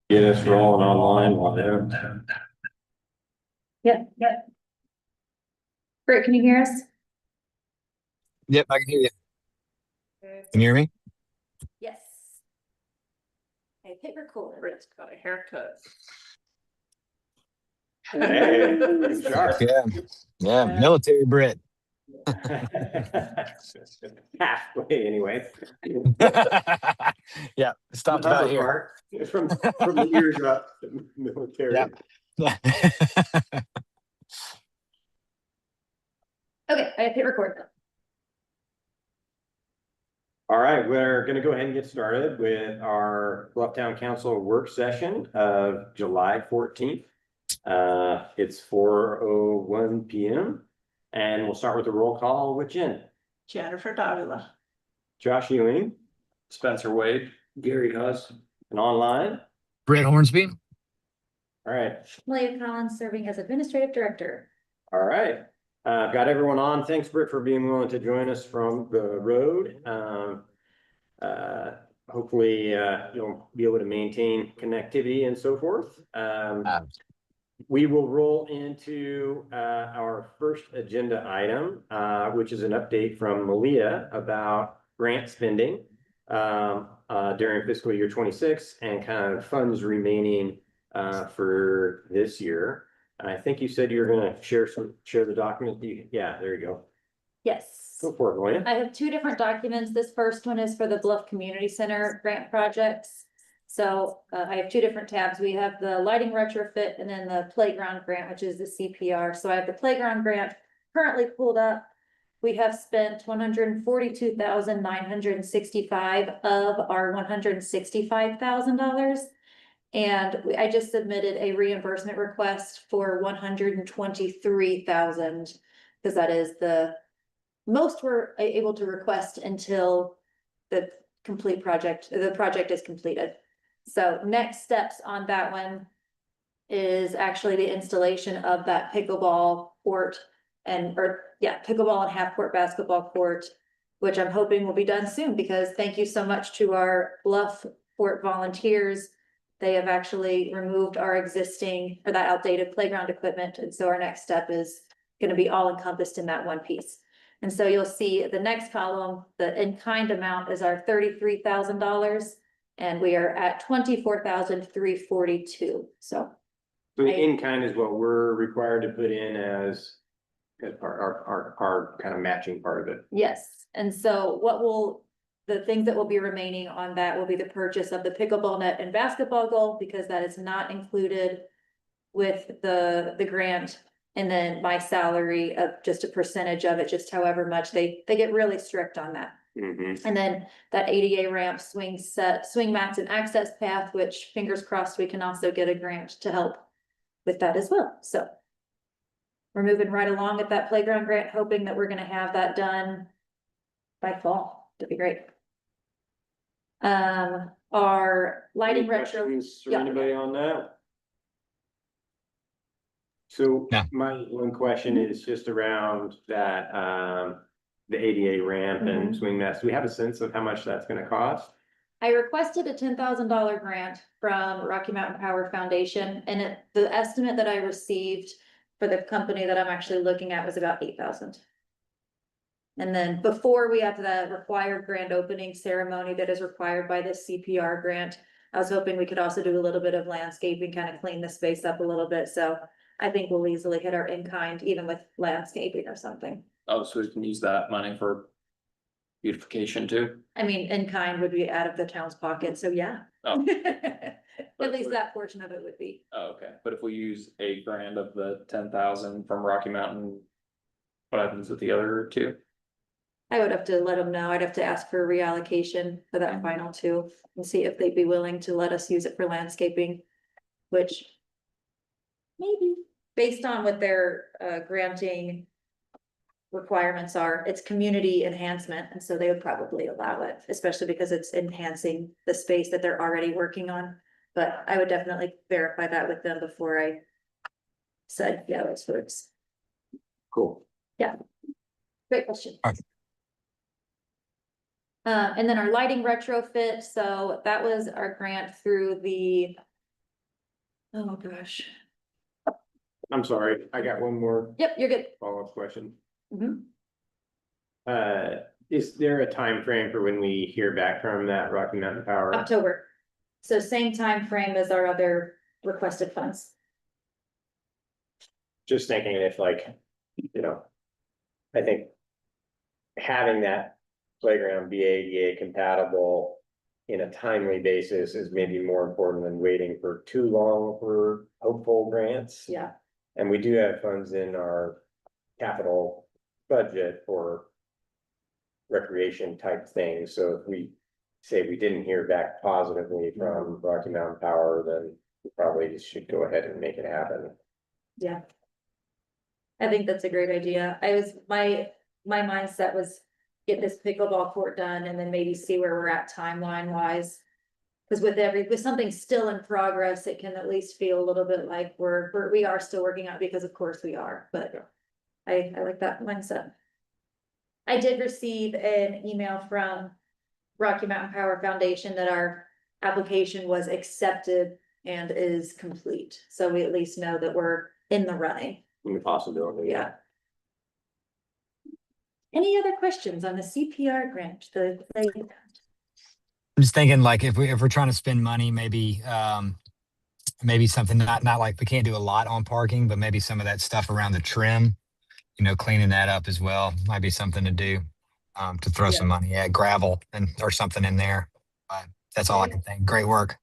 Get us rolling online while they're. Yep. Great, can you hear us? Yep, I can hear you. Can you hear me? Yes. I hit record. Britt's got a haircut. Hey, sharp. Yeah, military Brit. Halfway anyway. Yeah, stopped The upper about here. part, from the ears up, the military. Yeah. Okay, I hit record. All right, we're gonna go ahead and get started with our Blufftown Council work session of July 14th. It's 4:01 p.m. and we'll start with the roll call with Jen. Jennifer Davila. Josh Ewing. Spencer Wade. Gary Huss. And online. Brett Hornsby. All right. Leah Collins serving as administrative director. All right. Got everyone on. Thanks, Britt, for being willing to join us from the road. Hopefully, you'll be able to maintain connectivity and so forth. We will roll into our first agenda item, which is an update from Malia about grant spending during fiscal year 26 and kind of funds remaining for this year. I think you said you were going to share the document. Yeah, there you go. Yes. Go for it, Malia. I have two different documents. This first one is for the Bluff Community Center grant projects. So I have two different tabs. We have the lighting retrofit and then the playground grant, which is the CPR. So I have the playground grant currently pulled up. We have spent $142,965 of our $165,000. And I just submitted a reimbursement request for $123,000 because that is the most we're able to request until the project is completed. So next steps on that one is actually the installation of that pickleball court pickleball and half court basketball court, which I'm hoping will be done soon because thank you so much to our Bluff Fort volunteers. They have actually removed our existing or that outdated playground equipment. And so our next step is going to be all encompassed in that one piece. And so you'll see the next column, the in-kind amount is our $33,000 and we are at $24,342. So the in-kind is what we're required to put in as our kind of matching part of it. yes. And so the things that will be remaining on that will be the purchase of the pickleball net and basketball goal because that is not included with the grant. And then my salary of just a percentage of it, just however much they get really strict on that. Mm-hmm. And then that ADA ramp, swing mats and access path, which fingers crossed, we can also get a grant to help with that as well. So we're moving right along with that playground grant, hoping that we're going to have that done by fall. That'd be great. Our lighting retro. Anybody on that? So my one question is just around that, the ADA ramp and swing mats. Do we have a sense of how much that's going to cost? I requested a $10,000 grant from Rocky Mountain Power Foundation, and the estimate that I received for the company that I'm actually looking at was about $8,000. And then before we have the required grand opening ceremony that is required by the CPR grant, I was hoping we could also do a little bit of landscaping, kind of clean the space up a little bit. So I think we'll easily hit our in-kind, even with landscaping or something. Oh, so we can use that money for beautification too? I mean, in-kind would be out of the town's pocket, so yeah. Oh. At least that portion of it would be. Oh, okay. But if we use $8,000 of the 10,000 from Rocky Mountain, what happens with the other two? I would have to let them know. I'd have to ask for a reallocation for that final two and see if they'd be willing to let us use it for landscaping, which maybe based on what their granting requirements are, it's community enhancement. And so they would probably allow it, especially because it's enhancing the space that they're already working on. But I would definitely verify that with them before I said, yeah, those works. Cool. Yeah. Great question. All right. And then our lighting retrofit. So that was our grant through the Oh, gosh. I'm sorry, I got one more Yep, you're good. follow-up question. Mhm. Is there a time frame for when we hear back from that Rocky Mountain Power? October. So same time frame as our other requested funds. Just thinking if like, you know, I think having that playground be ADA compatible in a timely basis is maybe more important than waiting for too long for hopeful grants. Yeah. And we do have funds in our capital budget for recreation type things, so if we say we didn't hear back positively from Rocky Mountain Power, then we probably should go ahead and make it happen. Yeah. I think that's a great idea. My mindset was get this pickleball court done and then maybe see where we're at timeline wise. Cause with something still in progress, it can at least feel a little bit like we are still working on it, because of course we are, but I like that mindset. I did receive an email from Rocky Mountain Power Foundation that our application was accepted and is complete. So we at least know that we're in the running. The possibility. Yeah. Any other questions on the CPR grant? I'm just thinking like if we're trying to spend money, maybe maybe something not like we can't do a lot on parking, but maybe some of that stuff around the trim, cleaning that up as well might be something to do. To throw some money at gravel or something in there. But that's all I can think. Great work.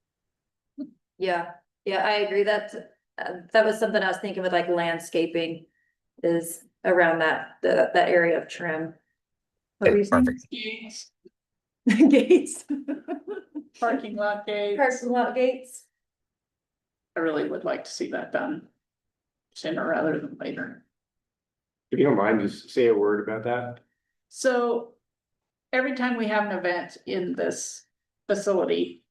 Yeah, I agree. That was something I was thinking with like landscaping is around that area of trim. What were you saying? Perfect. Gates. Parking lot gates. Parking lot gates. I really would like to see that done sooner rather than later. If you don't mind, just say a word about that. So every time we have an event in this facility,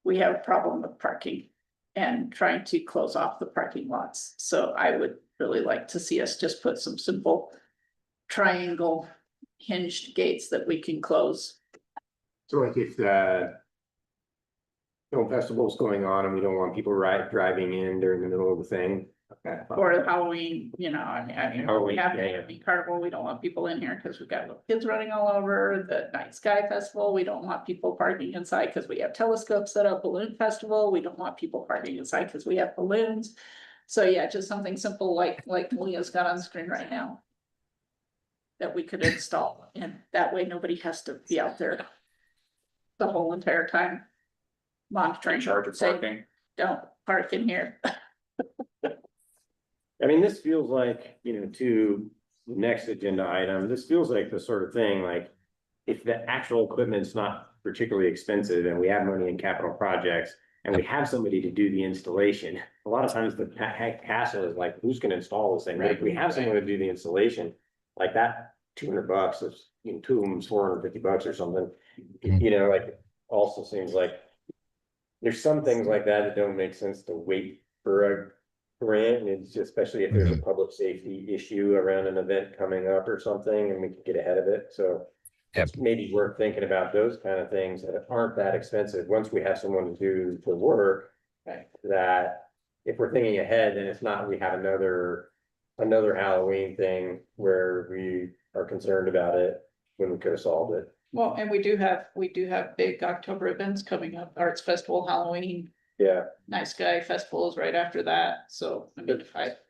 we have a problem with parking and trying to close off the parking lots. So I would really like to see us just put some simple triangle hinged gates that we can close. So like if the film festival's going on and we don't want people driving in during the middle of the thing. Okay. Or Halloween, I mean, we have yeah. Halloween carnival, we don't want people in here because we've got little kids running all over. The Night Sky Festival, we don't want people parking inside because we have telescopes set up. Balloon Festival, we don't want people parking inside because we have balloons. So yeah, just something simple like Leah's got on the screen right now that we could install, and that way nobody has to be out there the whole entire time monitoring. In charge of saying, parking. don't park in here. I mean, this feels like, to the next agenda item, this feels like the sort of thing, like, if the actual equipment's not particularly expensive and we have money in capital projects and we have somebody to do the installation, a lot of times the hassle is like, who's gonna install this thing? But if we have someone to do the installation, like that $200, is, two of them's $450 or something, like, also seems like there's some things like that don't make sense to wait for a grant, and it's just, especially if there's a public safety issue around an event coming up or something, and we can get ahead of it, so. Yep. It's maybe worth thinking about those kind of things that aren't that expensive, once we have someone to do the work. That if we're thinking ahead, then it's not, we have another Halloween thing where we are concerned about it when we could have solved it. Well, and we do have big October events coming up, Arts Festival, Halloween, Yeah, Night Sky Festival is right after that, so I mean,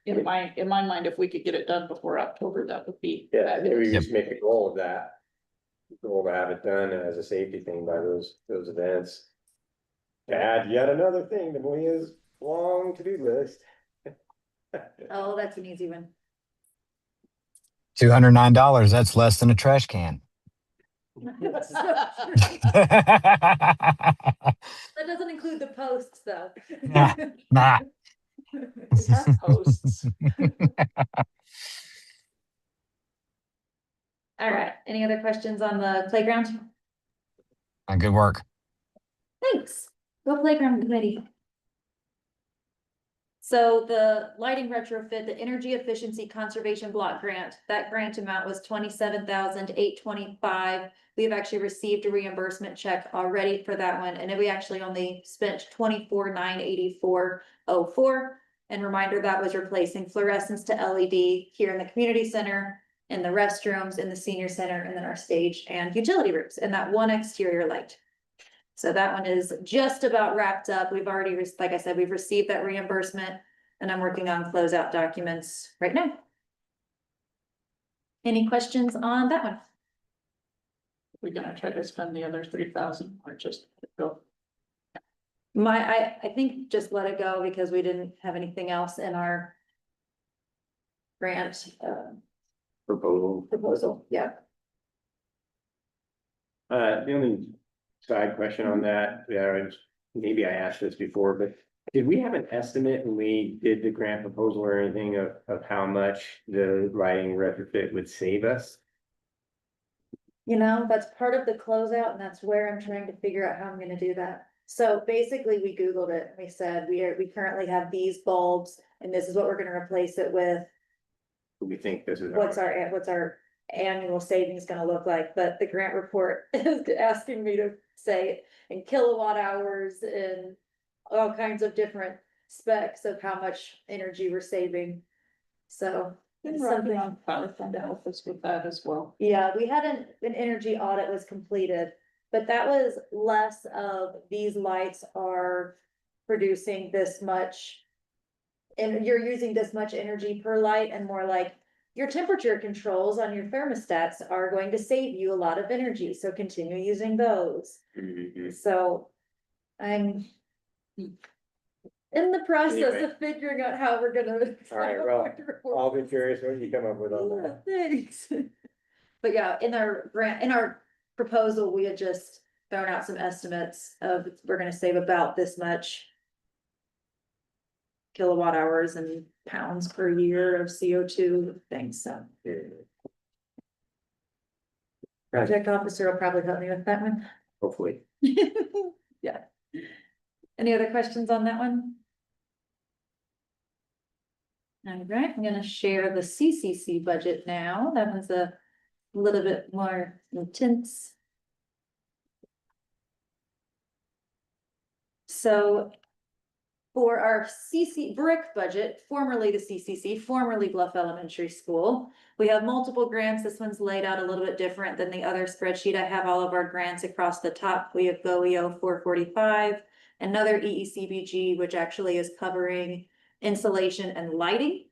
in my mind, if we could get it done before October, that would be. yeah, maybe we fabulous. just make a goal of that. Goal to have it done as a safety thing by those events. Add yet another thing to Maria's long to-do list. Oh, that's an easy one. $209. That's less than a trash can. That doesn't include the posts though. Nah. Posts. All right, any other questions on the playground? Good work. Thanks. Go playground committee. So the lighting retrofit, the energy efficiency conservation block grant, that grant amount was 27,825. We've actually received a reimbursement check already for that one, and then we actually only spent 24,984.04. And reminder, that was replacing fluorescents to LED here in the community center, in the restrooms, in the senior center, and then our stage and utility rooms, and that one exterior light. So that one is just about wrapped up. We've already, like I said, we've received that reimbursement, and I'm working on closeout documents right now. Any questions on that one? We're gonna try to spend the other 3,000 or just go. I think just let it go because we didn't have anything else in our grant proposal, yeah. The only side question on that, maybe I asked this before, but did we have an estimate when we did the grant proposal or anything of how much the lighting retrofit would save us? You know, that's part of the closeout, and that's where I'm trying to figure out how I'm gonna do that. So basically, we Googled it, we said, we currently have these bulbs, and this is what we're gonna replace it with. We think this is. What's our annual savings gonna look like? But the grant report is asking me to say in kilowatt hours and all kinds of different specs of how much energy we're saving. So Been it's working something, on PowerPoint to help us with that as well. yeah, we had an energy audit was completed, but that was less of these lights are producing this much. And you're using this much energy per light, and more like your temperature controls on your thermostats are going to save you a lot of energy, so continue using those. Mhm. So I'm in the process Anyway. of figuring out how we're gonna. All right, well, I'll be curious what you come up with on Yeah, that. thanks. But yeah, in our proposal, we had just thrown out some estimates of, we're gonna save about this much kilowatt hours and pounds per year of CO2 things, so. Project officer will probably help me with that one. Hopefully. Yeah. Any other questions on that one? All right, I'm gonna share the CCC budget now. That one's a little bit more intense. So for our brick budget, formerly the CCC, formerly Bluff Elementary School, we have multiple grants. This one's laid out a little bit different than the other spreadsheet. I have all of our grants across the top. We have GOEO 445, another EECBG, which actually is covering insulation and lighting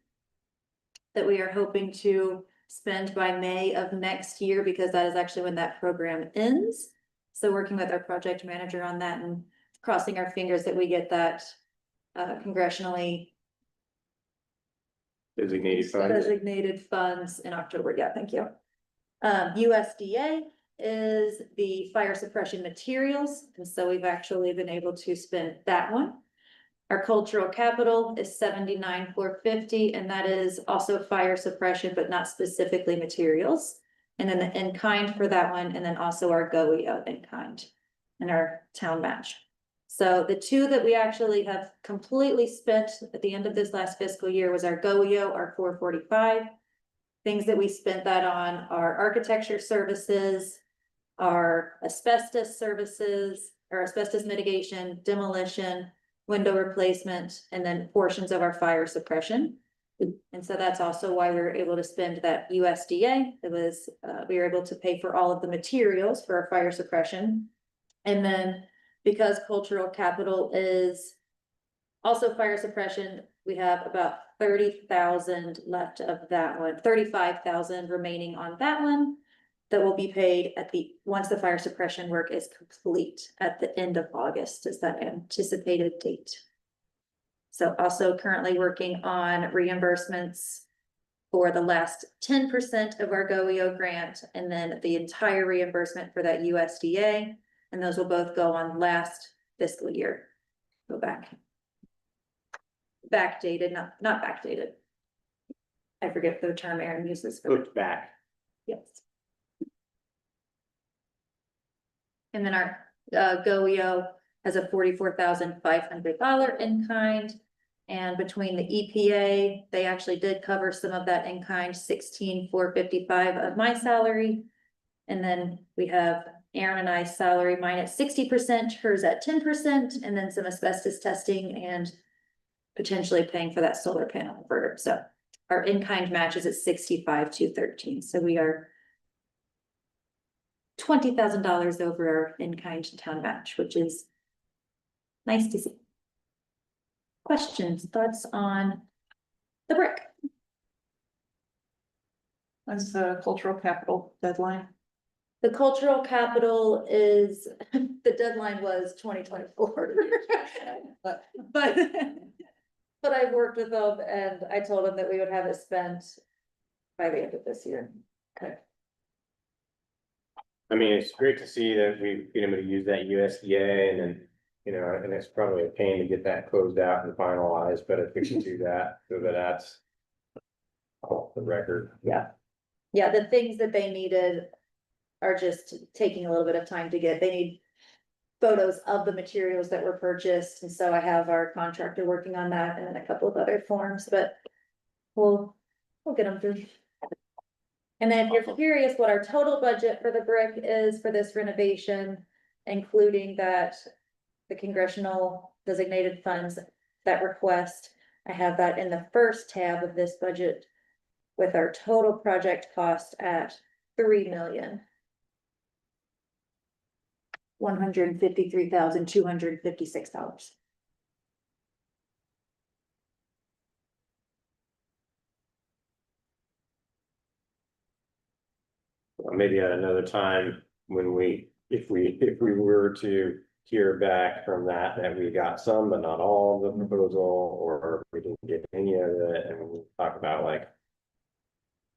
that we are hoping to spend by May of next year, because that is actually when that program ends. So working with our project manager on that and crossing our fingers that we get that congressionally designated funds in October. Yeah, thank you. USDA is the fire suppression materials, and so we've actually been able to spend that one. Our cultural capital is 79,450, and that is also fire suppression, but not specifically materials. And then the in-kind for that one, and then also our GOEO in-kind and our town match. So the two that we actually have completely spent at the end of this last fiscal year was our GOEO, our 445. Things that we spent that on are architecture services, our asbestos services, or asbestos mitigation, demolition, window replacement, and then portions of our fire suppression. And so that's also why we were able to spend that USDA. It was, we were able to pay for all of the materials for our fire suppression. And then because cultural capital is also fire suppression, we have about 30,000 left of that one, 35,000 remaining on that one. That will be paid once the fire suppression work is complete at the end of August is that anticipated date. So also currently working on reimbursements for the last 10% of our GOEO grant, and then the entire reimbursement for that USDA, and those will both go on last fiscal year. Go back. Backdated, not backdated. I forget the term Aaron uses for Looked back. yes. And then our GOEO has a $44,500 in kind, And between the EPA, they actually did cover some of that in kind, 16,455 of my salary. And then we have Aaron and I's salary, mine at 60%, hers at 10%, and then some asbestos testing and potentially paying for that solar panel inverter. So our in-kind match is at 65,213. So we are $20,000 over our in-kind town match, which is nice to see. Questions, thoughts on the brick? When's the cultural capital deadline? The cultural capital is, the deadline was 2024. But I worked with them and I told them that we would have it spent by the end of this year. Okay. I mean, it's great to see that we've been able to use that USDA and then, you know, and it's probably a pain to get that closed out and finalized, but if we can do that, so that that's off the record. Yeah, the things that they needed are just taking a little bit of time to get. They need photos of the materials that were purchased, and so I have our contractor working on that and then a couple of other forms, but we'll get them through. And then if you're curious what our total budget for the brick is for this renovation, including that the congressional designated funds, that request, I have that in the first tab of this budget with our total project cost at $3,153,256. Maybe at another time when if we were to hear back from that we got some, but not all of the proposal, or if we didn't get any of it, and we'll talk about like,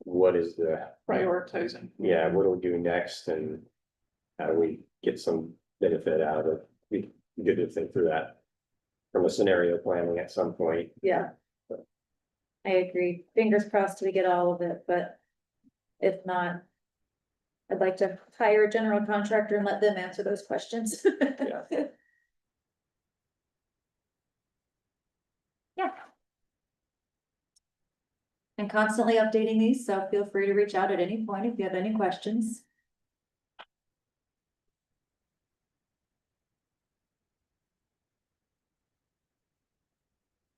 what is the Prioritizing. yeah, what do we do next and how do we get some benefit out of it? We good to think through that from a scenario planning at some point. Yeah. I agree. Fingers crossed we get all of it, but if not, I'd like to hire a general contractor and let them answer those questions. Yeah. Yeah. And constantly updating these, so feel free to reach out at any point if you have any questions.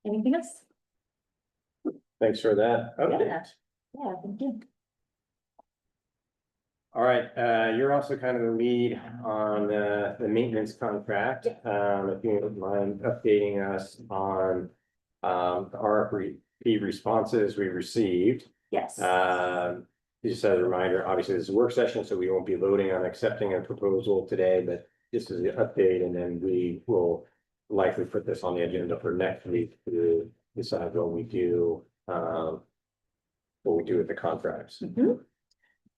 Anything else? Thanks for that update. Yeah, thank you. All right, you're also kind of the lead on the maintenance contract. If you don't mind updating us on the RFP responses we received. Yes. Just as a reminder, obviously this is a work session, so we won't be voting on accepting a proposal today, but this is the update, and then we will likely put this on the agenda for next week to decide what we do with the contracts.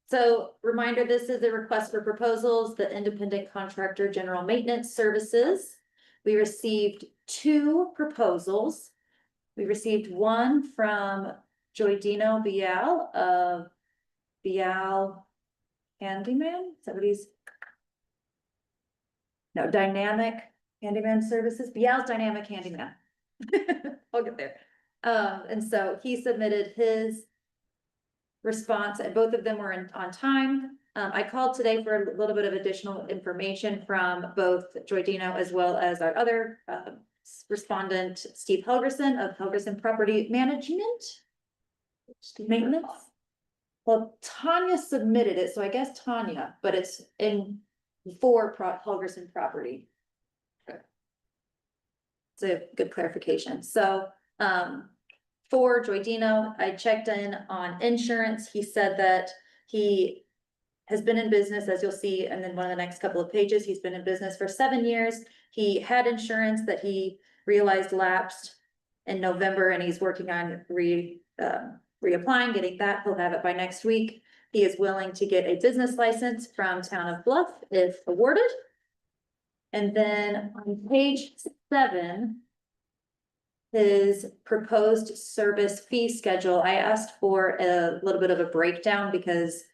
So reminder, this is a request for proposals, the independent contractor general maintenance services. We received 2 proposals. We received one from Joydino Bial of Bial Handyman. Is that what he's? No, Dynamic Handyman Services, Bial's Dynamic Handyman. I'll get there. And so he submitted his response, and both of them were on time. I called today for a little bit of additional information from both Joydino as well as our other respondent, Steve Helgerson of Helgerson Property Management. Maintenance. Well, Tanya submitted it, so I guess Tanya, but it's in for Helgerson Property. It's a good clarification. So, for Joydino, I checked in on insurance. He said that he has been in business, as you'll see, and then one of the next couple of pages, he's been in business for 7 years. He had insurance that he realized lapsed in November, and he's working on reapplying, getting that. He'll have it by next week. He is willing to get a business license from Town of Bluff if awarded. And then on page 7, his proposed service fee schedule, I asked for a little bit of a breakdown because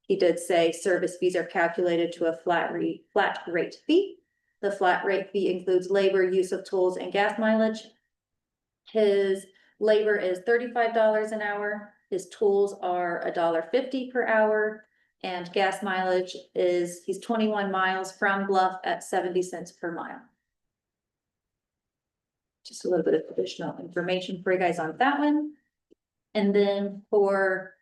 he did say service fees are calculated to a flat rate fee. The flat rate fee includes labor, use of tools, and gas mileage. His labor is $35 an hour, his tools are $1.50 per hour. And gas mileage is, he's 21 miles from Bluff at 70 cents per mile. Just a little bit of additional information for you guys on that one. And then for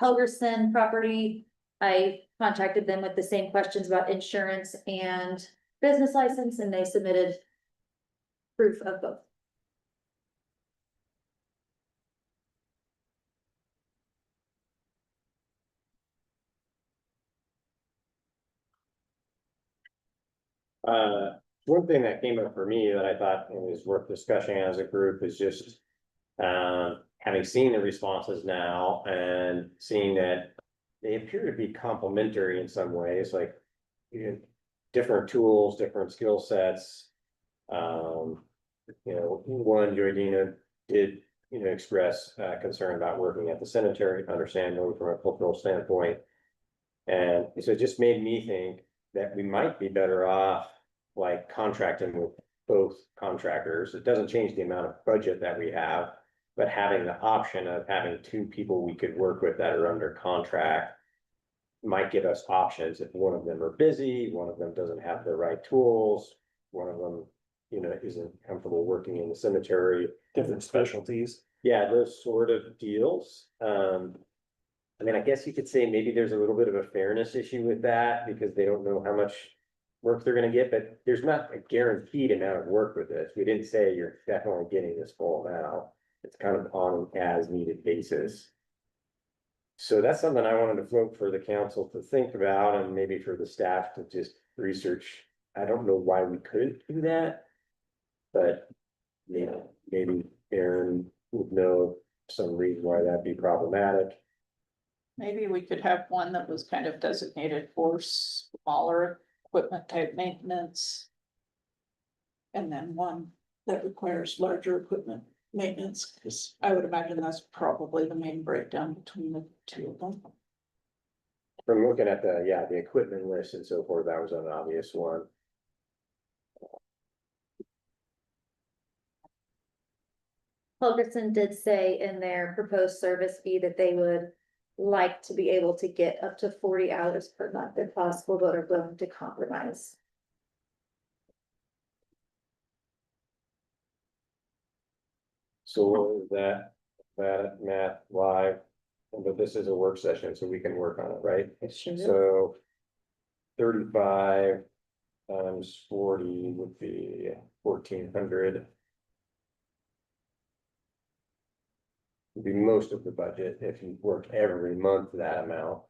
Helgerson property, I contacted them with the same questions about insurance and business license, and they submitted proof of both. One thing that came up for me that I thought was worth discussing as a group is just having seen the responses now and seeing that they appear to be complementary in some ways, like different tools, different skill sets. One, Joydina did, express concern about working at the cemetery, understandably from a cultural standpoint. And so it just made me think that we might be better off like contracting with both contractors. It doesn't change the amount of budget that we have, but having the option of having two people we could work with that are under contract might give us options if one of them are busy, one of them doesn't have the right tools, one of them, isn't comfortable working in the cemetery. Different specialties. Yeah, those sort of deals. I guess you could say maybe there's a little bit of a fairness issue with that because they don't know how much work they're gonna get, but there's not a guaranteed amount of work with this. We didn't say you're definitely getting this full amount. It's kind of on an as needed basis. So that's something I wanted to float for the council to think about and maybe for the staff to just research. I don't know why we couldn't do that. But, maybe Aaron would know some reason why that'd be problematic. Maybe we could have one that was kind of designated for smaller equipment type maintenance. And then one that requires larger equipment maintenance, because I would imagine that's probably the main breakdown between the two of them. From looking at the equipment list and so forth, that was an obvious one. Helgerson did say in their proposed service fee that they would like to be able to get up to 40 hours per month if possible, but are willing to compromise. So what is that math live, but this is a work session, so we can work on it, right? Sure. So 35 times 40 would be 1,400. Would be most of the budget if you work every month that amount.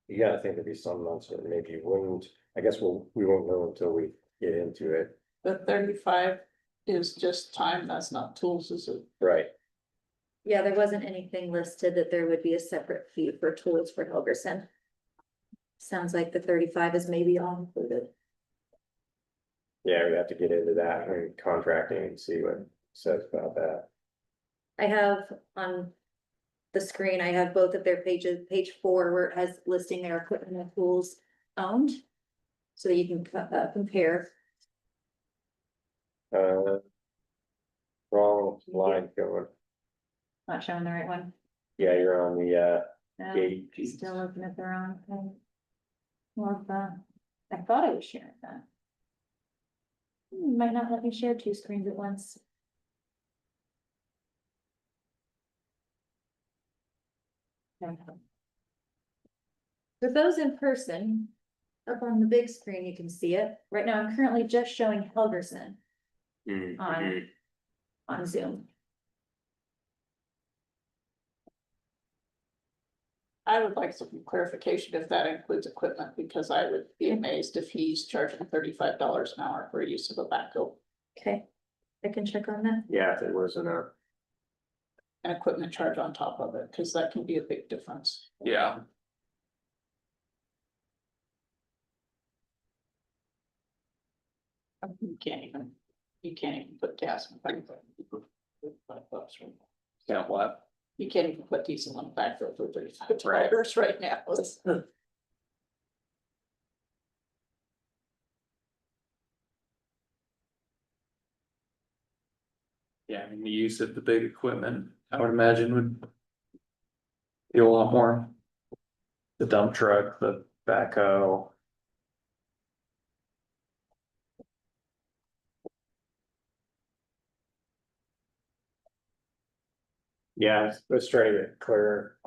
You gotta think there'd be some months where maybe you wouldn't. I guess we won't know until we get into it. The 35 is just time, that's not tools, is it? Right. Yeah, there wasn't anything listed that there would be a separate fee for tools for Helgerson. Sounds like the 35 is maybe all included. Yeah, we have to get into that and contracting and see what it says about that. I have on the screen, I have both of their pages, page 4, where it has listing their equipment and tools owned. So you can compare. Wrong slide going. Not showing the right one. Yeah, you're on the No, gate. still looking at the wrong thing. Well, I thought I was sharing that. Might not let me share 2 screens at once. For those in person, up on the big screen, you can see it. Right now, I'm currently just showing Helgerson on Zoom. I would like some clarification if that includes equipment, because I would be amazed if he's charging $35 an hour for use of a backhoe. Okay, I can check on that. Yeah, if it wasn't An equipment charge on top of it, because that can be a big difference. Yeah. You can't even put gas in $5 right? Count what? You can't even put diesel on a backhoe for $35 right now. Yeah, I mean, you piece of the big equipment, I would imagine would be a lot more. The dump truck, the backhoe. Yeah, let's try to get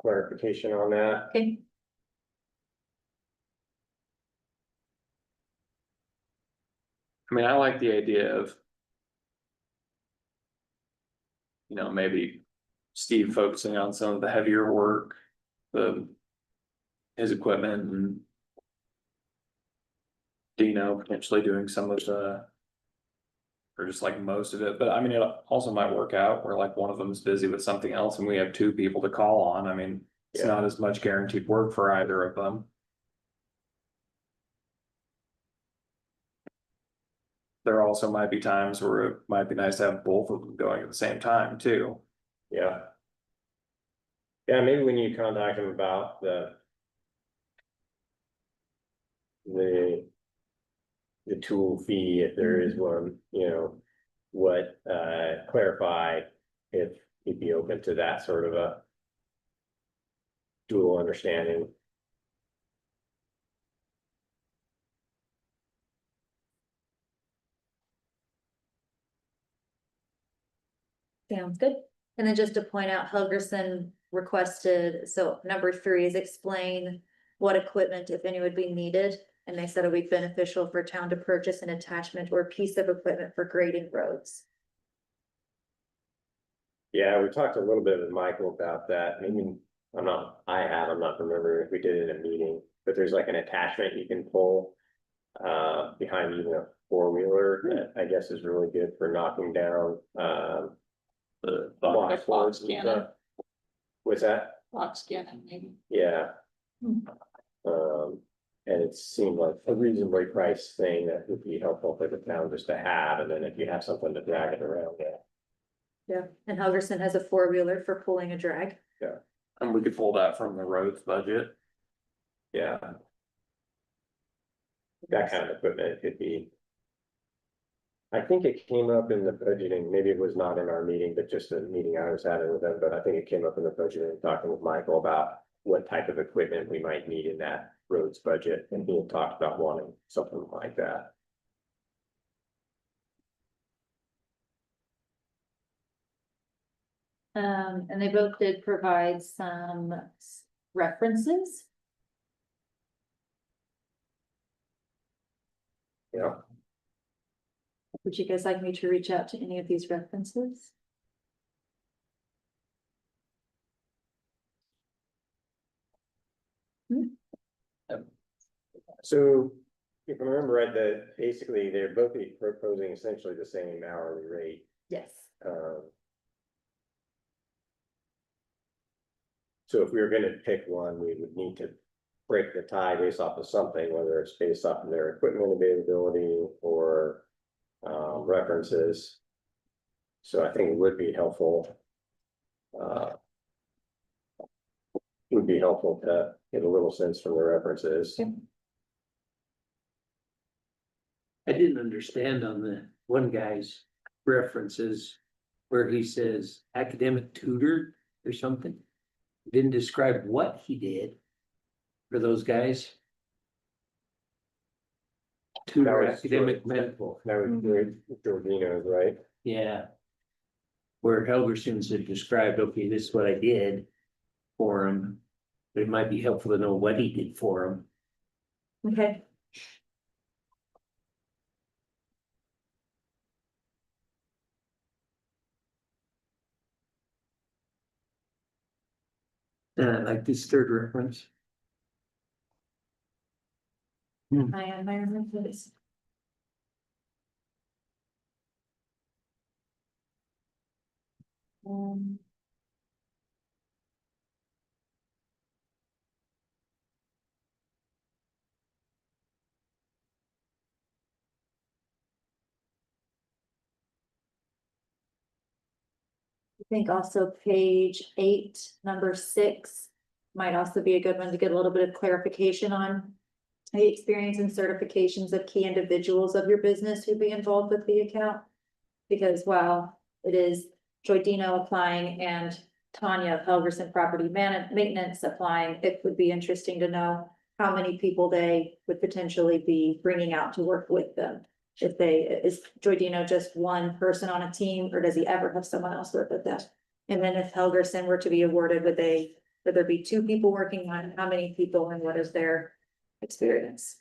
clarification on that. Okay, I mean, I like the idea of. You know, maybe Steve focusing on some of the heavier work, his equipment and. Dino potentially doing some of the. Or just like most of it, but I mean, it also might work out where like one of them is busy with something else and we have two people to call on. I mean, it's Yeah. not as much guaranteed work for either of them. There also might be times where it might be nice to have both of them going at the same time too. Yeah. Yeah, maybe when you contact him about the tool fee, if there is one, you know, clarify if he'd be open to that sort of a dual understanding. sounds good. And then just to point out, Helgerson requested, so number 3 is explain what equipment, if any, would be needed. And they said it would be beneficial for town to purchase an attachment or piece of equipment for grading roads. Yeah, we talked a little bit with Michael about that. I mean, I'm not remembering if we did it in a meeting, but there's like an attachment you can pull behind even a four-wheeler that I guess is really good for knocking down the Like box box cannon. stuff. What's that? Box cannon, maybe. Yeah. Hmm. And it seemed like a reasonably priced thing that would be helpful for the town just to have, and then if you have something to drag it around, yeah. Yeah, and Helgerson has a 4-wheeler for pulling a drag. And we could pull that from the roads budget. Yeah. That kind of equipment could be. I think it came up in the budgeting, maybe it was not in our meeting, but just a meeting I was having with them, but I think it came up in the budgeting, talking with Michael about what type of equipment we might need in that roads budget, and he had talked about wanting something like that. And they both did provide some references. Yeah. Would you guys like me to reach out to any of these references? So if I remember right, that basically they're both proposing essentially the same hourly rate. Yes. So if we were gonna pick one, we would need to break the tie based off of something, whether it's based off of their equipment availability or references. So I think it would be helpful. Would be helpful to get a little sense from the references. Okay. I didn't understand on the one guy's references where he says academic tutor or something. Didn't describe what he did for those guys. Tutor academic medical, That was Georgino's, right? yeah. Where Helgerson's had described, okay, this is what I did for him. But it might be helpful to know what he did for him. Okay. Like this third reference. I am my references. I think also page 8, number 6 might also be a good one to get a little bit of clarification on the experience and certifications of key individuals of your business who'd be involved with the account. Because while it is Joydino applying and Tanya of Helgerson Property Maintenance applying, it would be interesting to know how many people they would potentially be bringing out to work with them. If is Joydino just one person on a team, or does he ever have someone else work with them? And then if Helgerson were to be awarded, would there be two people working on it? How many people, and what is their experience?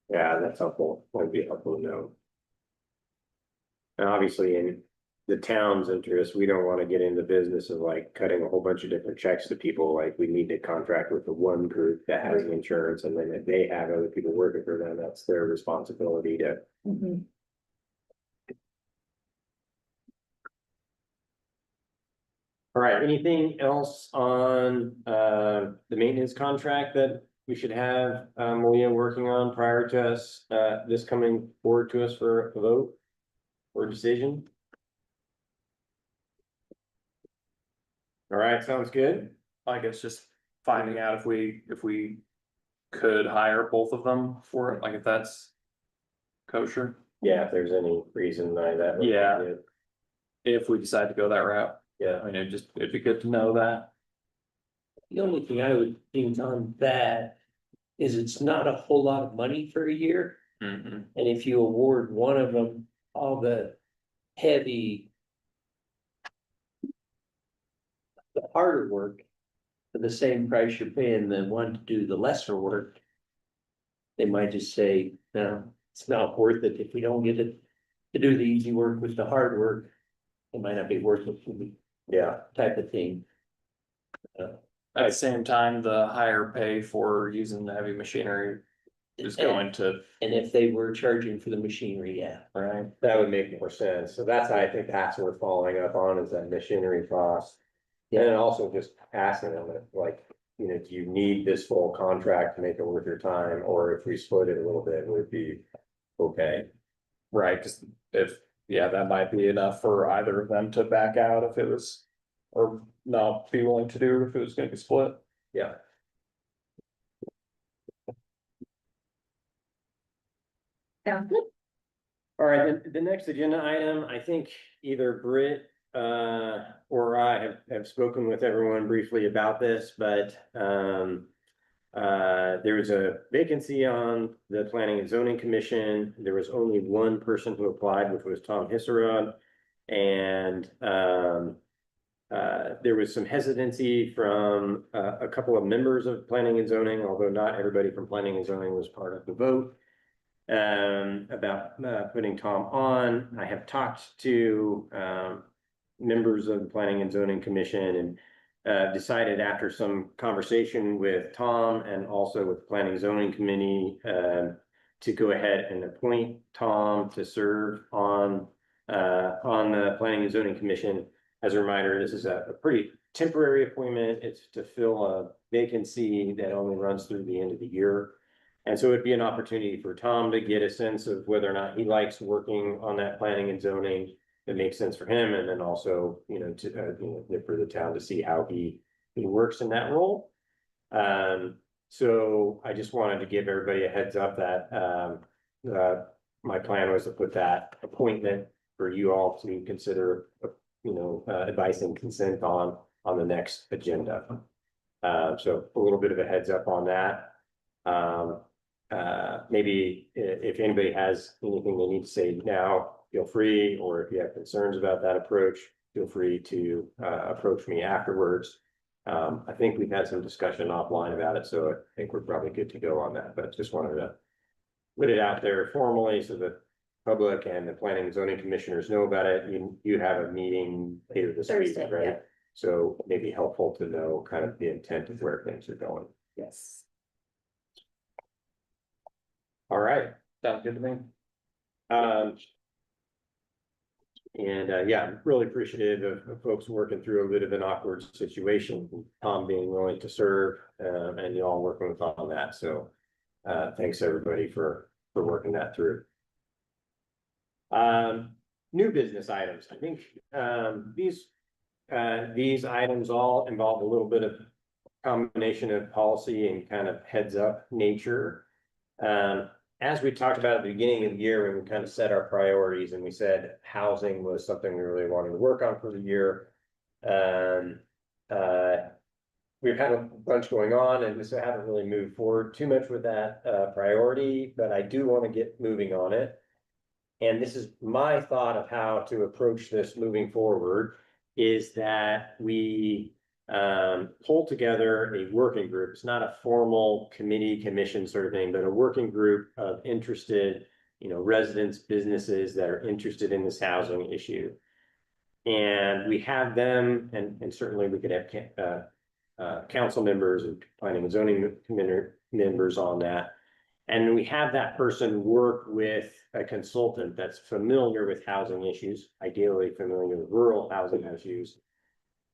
Yeah, that's helpful. That'd be helpful to know. And obviously, in the town's interest, we don't want to get in the business of like cutting a whole bunch of different checks to people. Like, we need to contract with the one group that has the insurance, and then if they have other people working for them, that's their responsibility to. Mhm. All right, anything else on the maintenance contract that we should have Malia working on prior to us this coming forward to us for a vote or decision? All right, sounds good. I guess just finding out if we could hire both of them for it, like if that's kosher. Yeah, if there's any reason why that. would be Yeah. good. If we decide to go that route, Yeah, I mean, it'd be good to know that. The only thing I would think on that is it's not a whole lot of money for a year. Mhm. And if you award one of them all the heavy, the harder work for the same price you're paying the one to do the lesser work, they might just say, no, it's not worth it. If we don't get it to do the easy work with the hard work, it might not be worth it for me, yeah, type of thing. At the same time, the higher pay for using the heavy machinery is going to, And if they were charging for the machinery, yeah. right? that would make more sense. So that's, I think that's what we're following up on, is that machinery cost. And then also just asking them, like, you know, do you need this full contract to make it worth your time? Or if we split it a little bit, would it be okay? Right, cause that might be enough for either of them to back out if it was. Or not be willing to do if it was gonna be split. Yeah. Sounds good. All right, the next agenda item, I think either Britt or I have spoken with everyone briefly about this, but there was a vacancy on the Planning and Zoning Commission. There was only one person who applied, which was Tom Hisserod. And there was some hesitancy from a couple of members of Planning and Zoning, although not everybody from Planning and Zoning was part of the vote. About putting Tom on. I have talked to members of the Planning and Zoning Commission and decided after some conversation with Tom and also with the Planning and Zoning Committee to go ahead and appoint Tom to serve on the Planning and Zoning Commission. As a reminder, this is a pretty temporary appointment. It's to fill a vacancy that only runs through the end of the year. And so it'd be an opportunity for Tom to get a sense of whether or not he likes working on that planning and zoning that makes sense for him. And then also, you know, for the town to see how he works in that role. So I just wanted to give everybody a heads up that my plan was to put that appointment for you all to consider, advice and consent on the next agenda. So a little bit of a heads up on that. Maybe if anybody has anything they need to say now, feel free, or if you have concerns about that approach, feel free to approach me afterwards. I think we've had some discussion offline about it, so I think we're probably good to go on that, but just wanted to put it out there formally so the public and the planning and zoning commissioners know about it. You have a meeting later this week, Thursday, right? yeah. So maybe helpful to know kind of the intent of where things are going. Yes. All right. Sounds good to me. Yeah, I'm really appreciative of folks working through a bit of an awkward situation, Tom being willing to serve, and y'all working with on that. So, thanks everybody for working that through. New business items. I think, these items all involve a little bit of combination of policy and kind of heads up nature. as we talked about at the beginning of the year, when we kind of set our priorities and we said housing was something we really wanted to work on for the year. We've had a bunch going on and we still haven't really moved forward too much with that priority, but I do want to get moving on it. And this is my thought of how to approach this moving forward, is that we pull together a working group. It's not a formal committee, commission sort of thing, but a working group of interested, residents, businesses that are interested in this housing issue. And we have them, and certainly we could have council members and planning and zoning members on that. And we have that person work with a consultant that's familiar with housing issues, ideally familiar with rural housing issues,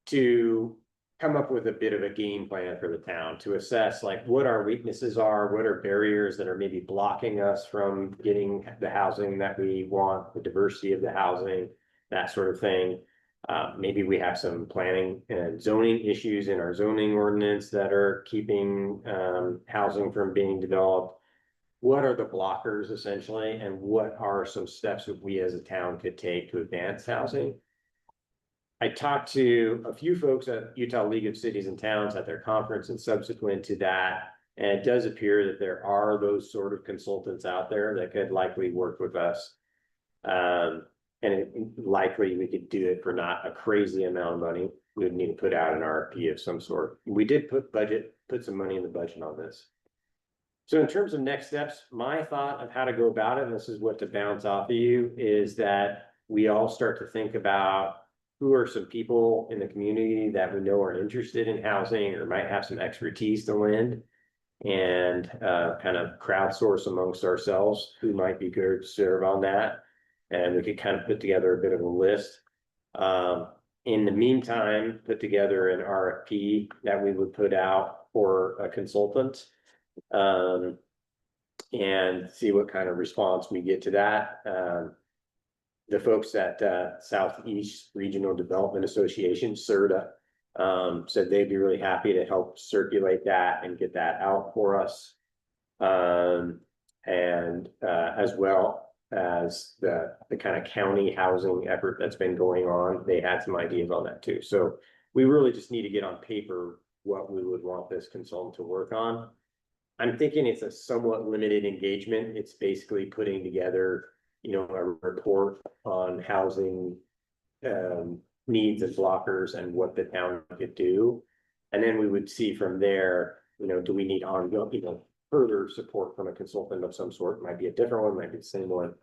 to come up with a bit of a game plan for the town to assess like what our weaknesses are, what are barriers that are maybe blocking us from getting the housing that we want, the diversity of the housing, that sort of thing. Maybe we have some planning and zoning issues in our zoning ordinance that are keeping housing from being developed. What are the blockers essentially, and what are some steps that we as a town could take to advance housing? I talked to a few folks at Utah League of Cities and Towns at their conference and subsequent to that, and it does appear that there are those sort of consultants out there that could likely work with us. And likely we could do it for not a crazy amount of money. We would need to put out an RFP of some sort. We did put some money in the budget on this. So in terms of next steps, my thought of how to go about it, and this is what to bounce off of you, is that we all start to think about who are some people in the community that we know are interested in housing or might have some expertise to lend, and kind of crowdsource amongst ourselves who might be good to serve on that. And we could kind of put together a bit of a list. In the meantime, put together an RFP that we would put out for a consultant. And see what kind of response we get to that. The folks at Southeast Regional Development Association, CERTA, said they'd be really happy to help circulate that and get that out for us. And as well as the kind of county housing effort that's been going on, they had some ideas on that too. So we really just need to get on paper what we would want this consultant to work on. I'm thinking it's a somewhat limited engagement. It's basically putting together, a report on housing needs and blockers and what the town could do. And then we would see from there, do we need ongoing, further support from a consultant of some sort? It might be a different one, might be the same one,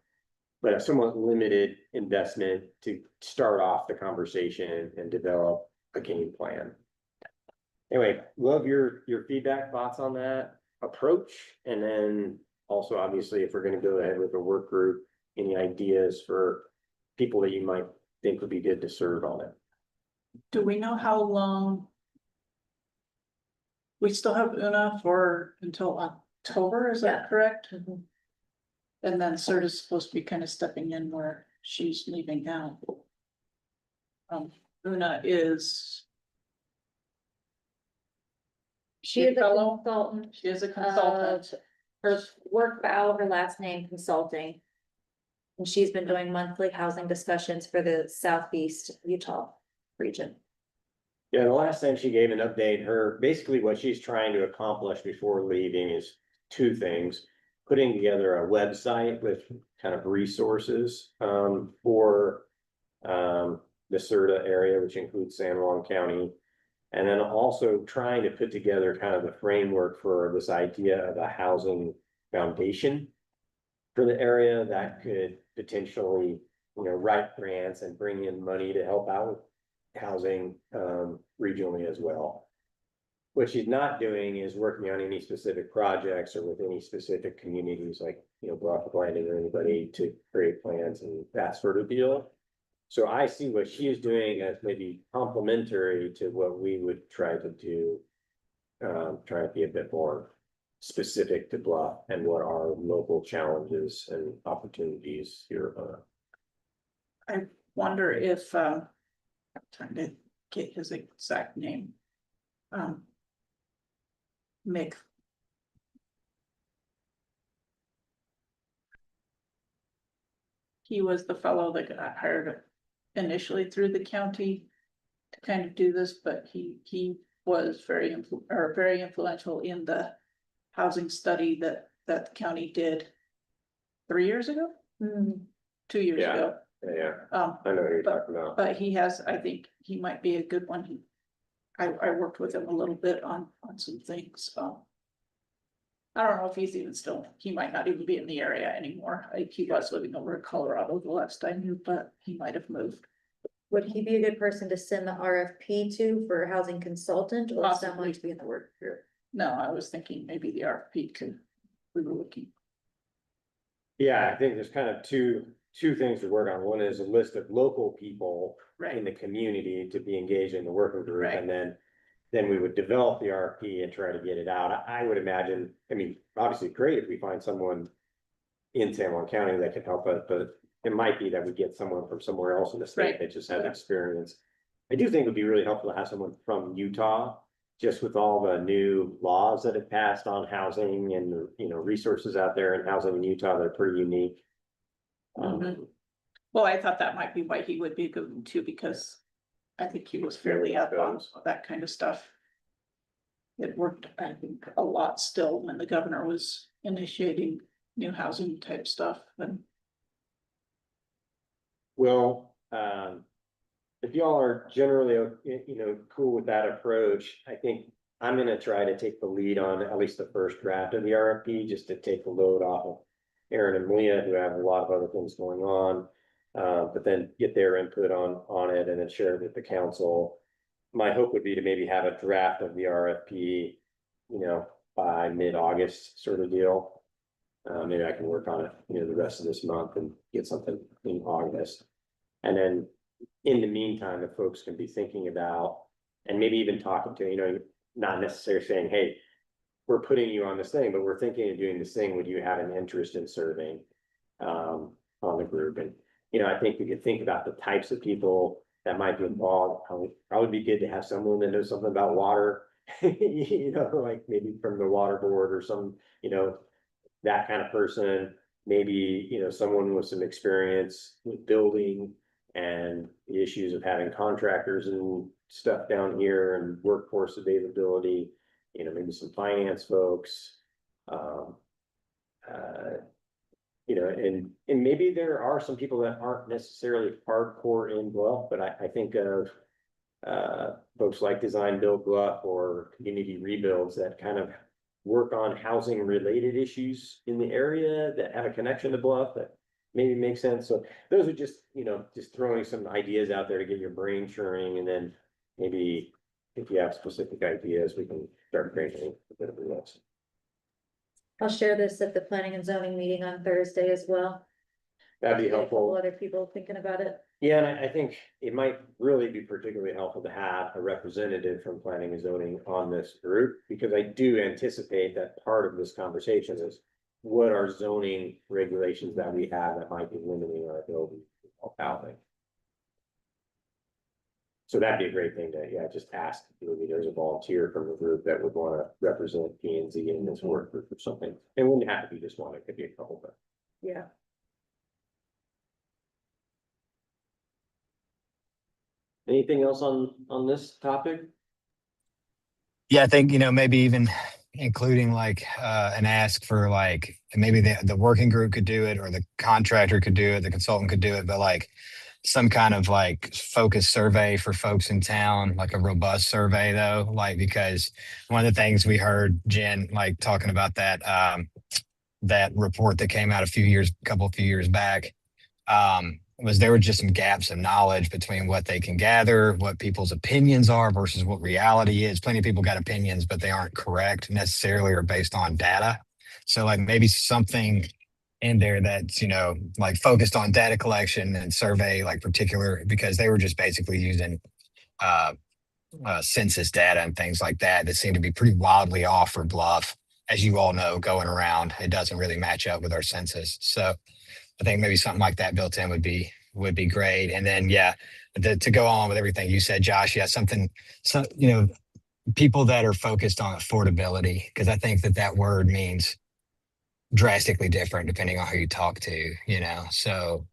but a somewhat limited investment to start off the conversation and develop a game plan. Anyway, love your feedback, thoughts on that approach. And then also, obviously, if we're going to go ahead with a work group, any ideas for people that you might think would be good to serve on it? Do we know how long? We still have Una for until October, is that correct? Mhm. And then CERTA's supposed to be kind of stepping in where she's leaving now. Una is. She is a fellow? consultant. She is a consultant. Her work vow, her last name consulting. And she's been doing monthly housing discussions for the Southeast Utah region. Yeah, the last time she gave an update, basically what she's trying to accomplish before leaving is two things. Putting together a website with kind of resources for the CERTA area, which includes San Juan County. And then also trying to put together kind of the framework for this idea of a housing foundation for the area that could potentially, write grants and bring in money to help out with housing regionally as well. What she's not doing is working on any specific projects or with any specific communities like, Bluff planning or anybody to create plans and that sort of deal. So I see what she is doing as maybe complementary to what we would try to do, try to be a bit more specific to Bluff and what our local challenges and opportunities here are. I wonder if, I'm trying to get his exact name. Mick. he was the fellow that got hired initially through the county to kind of do this, but he was very influential in the housing study that the county did 3 years ago, Hmm. 2 years Yeah. ago. Yeah, Um, I know what you're But- talking about. but he has, I think he might be a good one. I worked with him a little bit on some things. I don't know if he's even still, he might not even be in the area anymore. He was living over in Colorado the last I knew, but he might have moved. Would he be a good person to send the RFP to for a housing consultant or Possibly. someone to be in the work group? No, I was thinking maybe the RFP could, we were looking. Yeah, I think there's kind of two things to work on. One is a list of local people in Right, the community to be engaged in the working group, Right. and then we would develop the RFP and try to get it out. I would imagine, I mean, obviously great if we find someone in San Juan County that can help us, but it might be that we get someone from somewhere else in the state Right. that just has Yeah. experience. I do think it would be really helpful to have someone from Utah, just with all the new laws that have passed on housing and, you know, resources out there in housing in Utah that are pretty unique. Mhm. Well, I thought that might be why he would be a good one too, because I think he was fairly up on that kind of stuff. It worked, I think, a lot still when the governor was initiating new housing type stuff and. Well, if y'all are generally, you know, cool with that approach, I think I'm gonna try to take the lead on at least the first draft of the RFP, just to take the load off of Aaron and Leah, who have a lot of other things going on. But then get their input on it and then share it with the council. My hope would be to maybe have a draft of the RFP, you know, by mid-August sort of deal. Maybe I can work on it, you know, the rest of this month and get something in August. And then in the meantime, the folks can be thinking about, and maybe even talking to, you know, not necessarily saying, hey, we're putting you on this thing, but we're thinking of doing this thing. Would you have an interest in serving on the group? And, you know, I think we could think about the types of people that might be involved. Probably be good to have someone that knows something about water, you know, like maybe from the water board or some, you know, that kind of person. Maybe, you know, someone with some experience with building and the issues of having contractors and stuff down here and workforce availability, you know, maybe some finance folks. You know, and maybe there are some people that aren't necessarily hardcore in Bluff, but I think of folks like Design Build Bluff or Community Rebuilds that kind of work on housing related issues in the area that have a connection to Bluff that maybe makes sense. So those are just, you know, just throwing some ideas out there to get your brain churning, and then maybe if you have specific ideas, we can start creating a bit of a list. I'll share this at the planning and zoning meeting on Thursday as well. That'd be Get a couple helpful. Other people thinking about it. Yeah, and I think it might really be particularly helpful to have a representative from planning and zoning on this group, because I do anticipate that part of this conversation is what are zoning regulations that we have that might be limiting our ability to help housing. So that'd be a great thing to, yeah, just ask. Maybe there's a volunteer from the group that would want to represent P and Z in this work group or something. It wouldn't have to be just one, it could be a couple, but. Yeah. Anything else on this topic? Yeah, I think, you know, maybe even including like an ask for like, maybe the working group could do it, or the contractor could do it, the consultant could do it, but like some kind of like focus survey for folks in town, like a robust survey though, like, because one of the things we heard Jen like talking about that report that came out a few years back, was there were just some gaps in knowledge between what they can gather, what people's opinions are versus what reality is. Plenty of people got opinions, but they aren't correct necessarily or based on data. So like maybe something in there that's, you know, like focused on data collection and survey, like particular, because they were just basically using census data and things like that seem to be pretty wildly off for Bluff. As you all know, going around, it doesn't really match up with our census. So I think maybe something like that built in would be great. And then, yeah, to go on with everything you said, Josh, yeah, you know, people that are focused on affordability, because I think that word means drastically different depending on who you talk to, so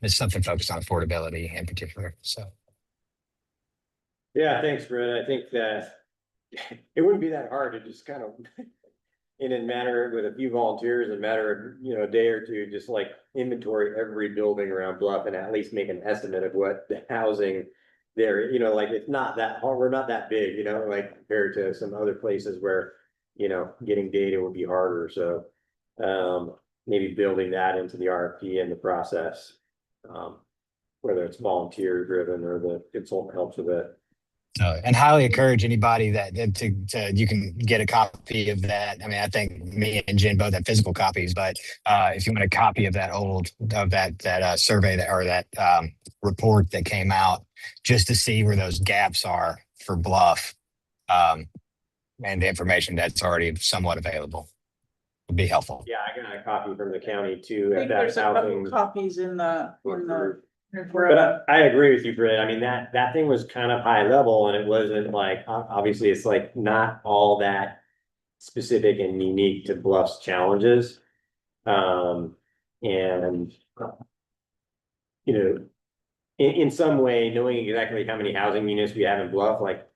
it's something focused on affordability in particular, so. Yeah, thanks, Brett. I think that it wouldn't be that hard to just kind of in a matter with a few volunteers, in a matter of, a day or two, just like inventory every building around Bluff and at least make an estimate of what the housing there, like it's not that hard, we're not that big, like compared to some other places where, getting data would be harder. So maybe building that into the RFP and the process. Whether it's volunteer driven or the consultant helps with it. So, and highly encourage anybody that you can get a copy of that. I mean, I think me and Jen both have physical copies, but if you want a copy of that survey or that report that came out, just to see where those gaps are for Bluff, and the information that's already somewhat available would be helpful. Yeah, I got a copy from the county too. I think there's a couple copies in the But I agree with you, Britt. I mean, that thing was kind of high level and it wasn't like, obviously, it's like not all that specific and unique to Bluff's challenges. And in some way, knowing exactly how many housing units we have in Bluff, like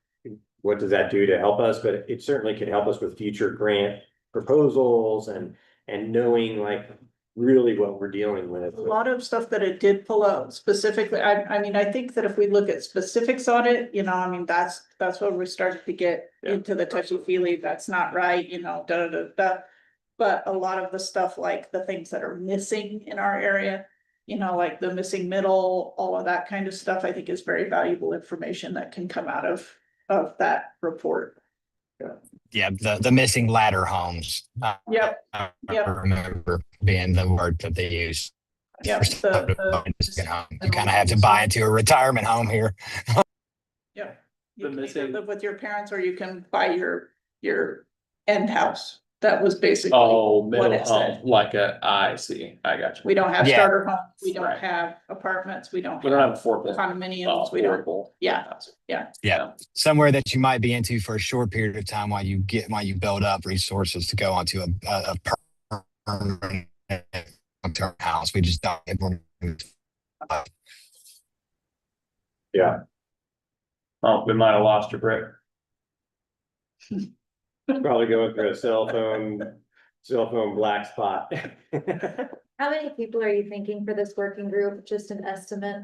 what does that do to help us? But it certainly could help us with future grant proposals and knowing like really what we're dealing with. A lot of stuff that it did pull out specifically, I mean, I think that if we look at specifics on it, I mean, that's where we started to get into the touchy-feely, that's not right, But a lot of the stuff, like the things that are missing in our area, like the missing middle, all of that kind of stuff, I think is very valuable information that can come out of that report. Yeah, the missing ladder homes. Yep. I Yep. remember being the word that they use. Yep. You kind of have to buy into a retirement home here. Yep. You can either live with your parents or you can buy your end house. That was basically what middle it said. home, like I see, I got you. We don't have Yeah. starter homes, we don't Right. have apartments, we don't We don't have have affordable. condominiums, we don't, affordable. yeah. Yeah, somewhere that you might be into for a short period of time while you build up resources to go onto a permanent long-term house. We just don't. Yeah. Oh, we might have lost your Britt. Probably going through a cell phone black spot. How many people are you thinking for this working group? Just an estimate?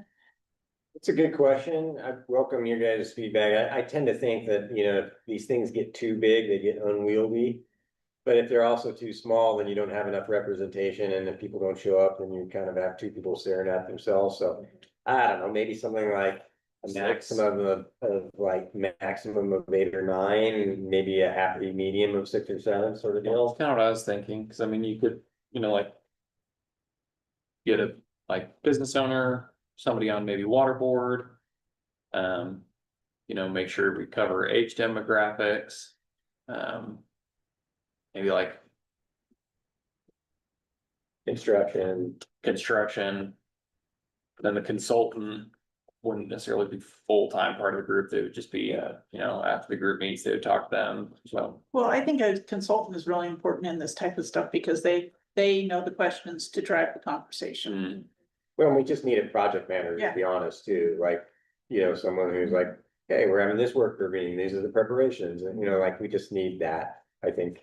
It's a good question. I welcome your guys' feedback. I tend to think that, if these things get too big, they get unwieldy. But if they're also too small, then you don't have enough representation, and if people don't show up, then you kind of have two people staring at themselves. So I don't know, maybe something like a maximum of 8 or 9, maybe a happy medium of 6 or 7 sort of That's deal. kind of what I was thinking, because I mean, you could, get a business owner, somebody on maybe water board. Make sure we cover age demographics. Maybe like construction. Then the consultant wouldn't necessarily be full-time part of the group. They would just be, after the group meets, they would talk to them. So, Well, I think a consultant is really important in this type of stuff because they know the questions to drive the conversation. Well, we just need a project manager, Yeah. to be honest, too, like, someone who's like, hey, we're having this work group meeting, these are the preparations, and we just need that, I think.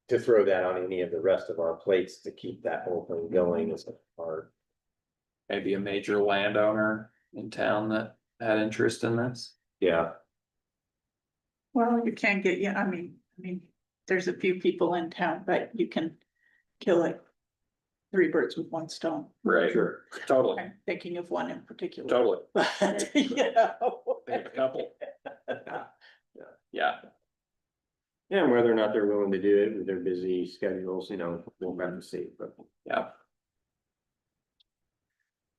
To throw that on any of the rest of our plates to keep that whole thing going is hard. maybe a major landowner in town that had interest in this. Yeah, Well, you can't get, I mean, there's a few people in town, but you can kill like 3 birds with 1 stone. Right. sure. Totally, I'm thinking of one in particular. totally. But, They have a couple. Yeah, Yeah, and whether or not they're willing to do it with their busy schedules, we'll have to see, but. yeah.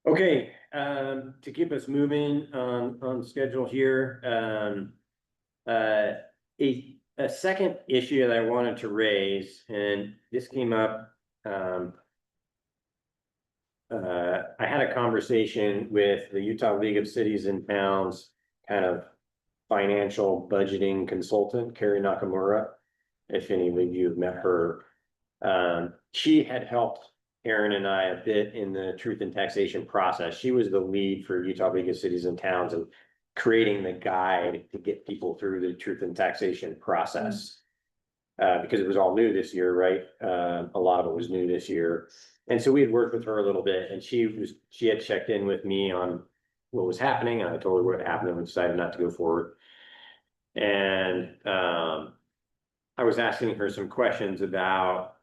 Okay, to keep us moving on schedule here, a second issue that I wanted to raise, and this came up. I had a conversation with the Utah League of Cities and Towns kind of financial budgeting consultant, Carrie Nakamura. If any of you have met her, She had helped Aaron and I a bit in the truth and taxation process. She was the lead for Utah League of Cities and Towns and creating the guide to get people through the truth and taxation process. Because it was all new this year, right? A lot of it was new this year. And so we had worked with her a little bit and she had checked in with me on what was happening. And I told her what happened and we decided not to go forward. And I was asking her some questions about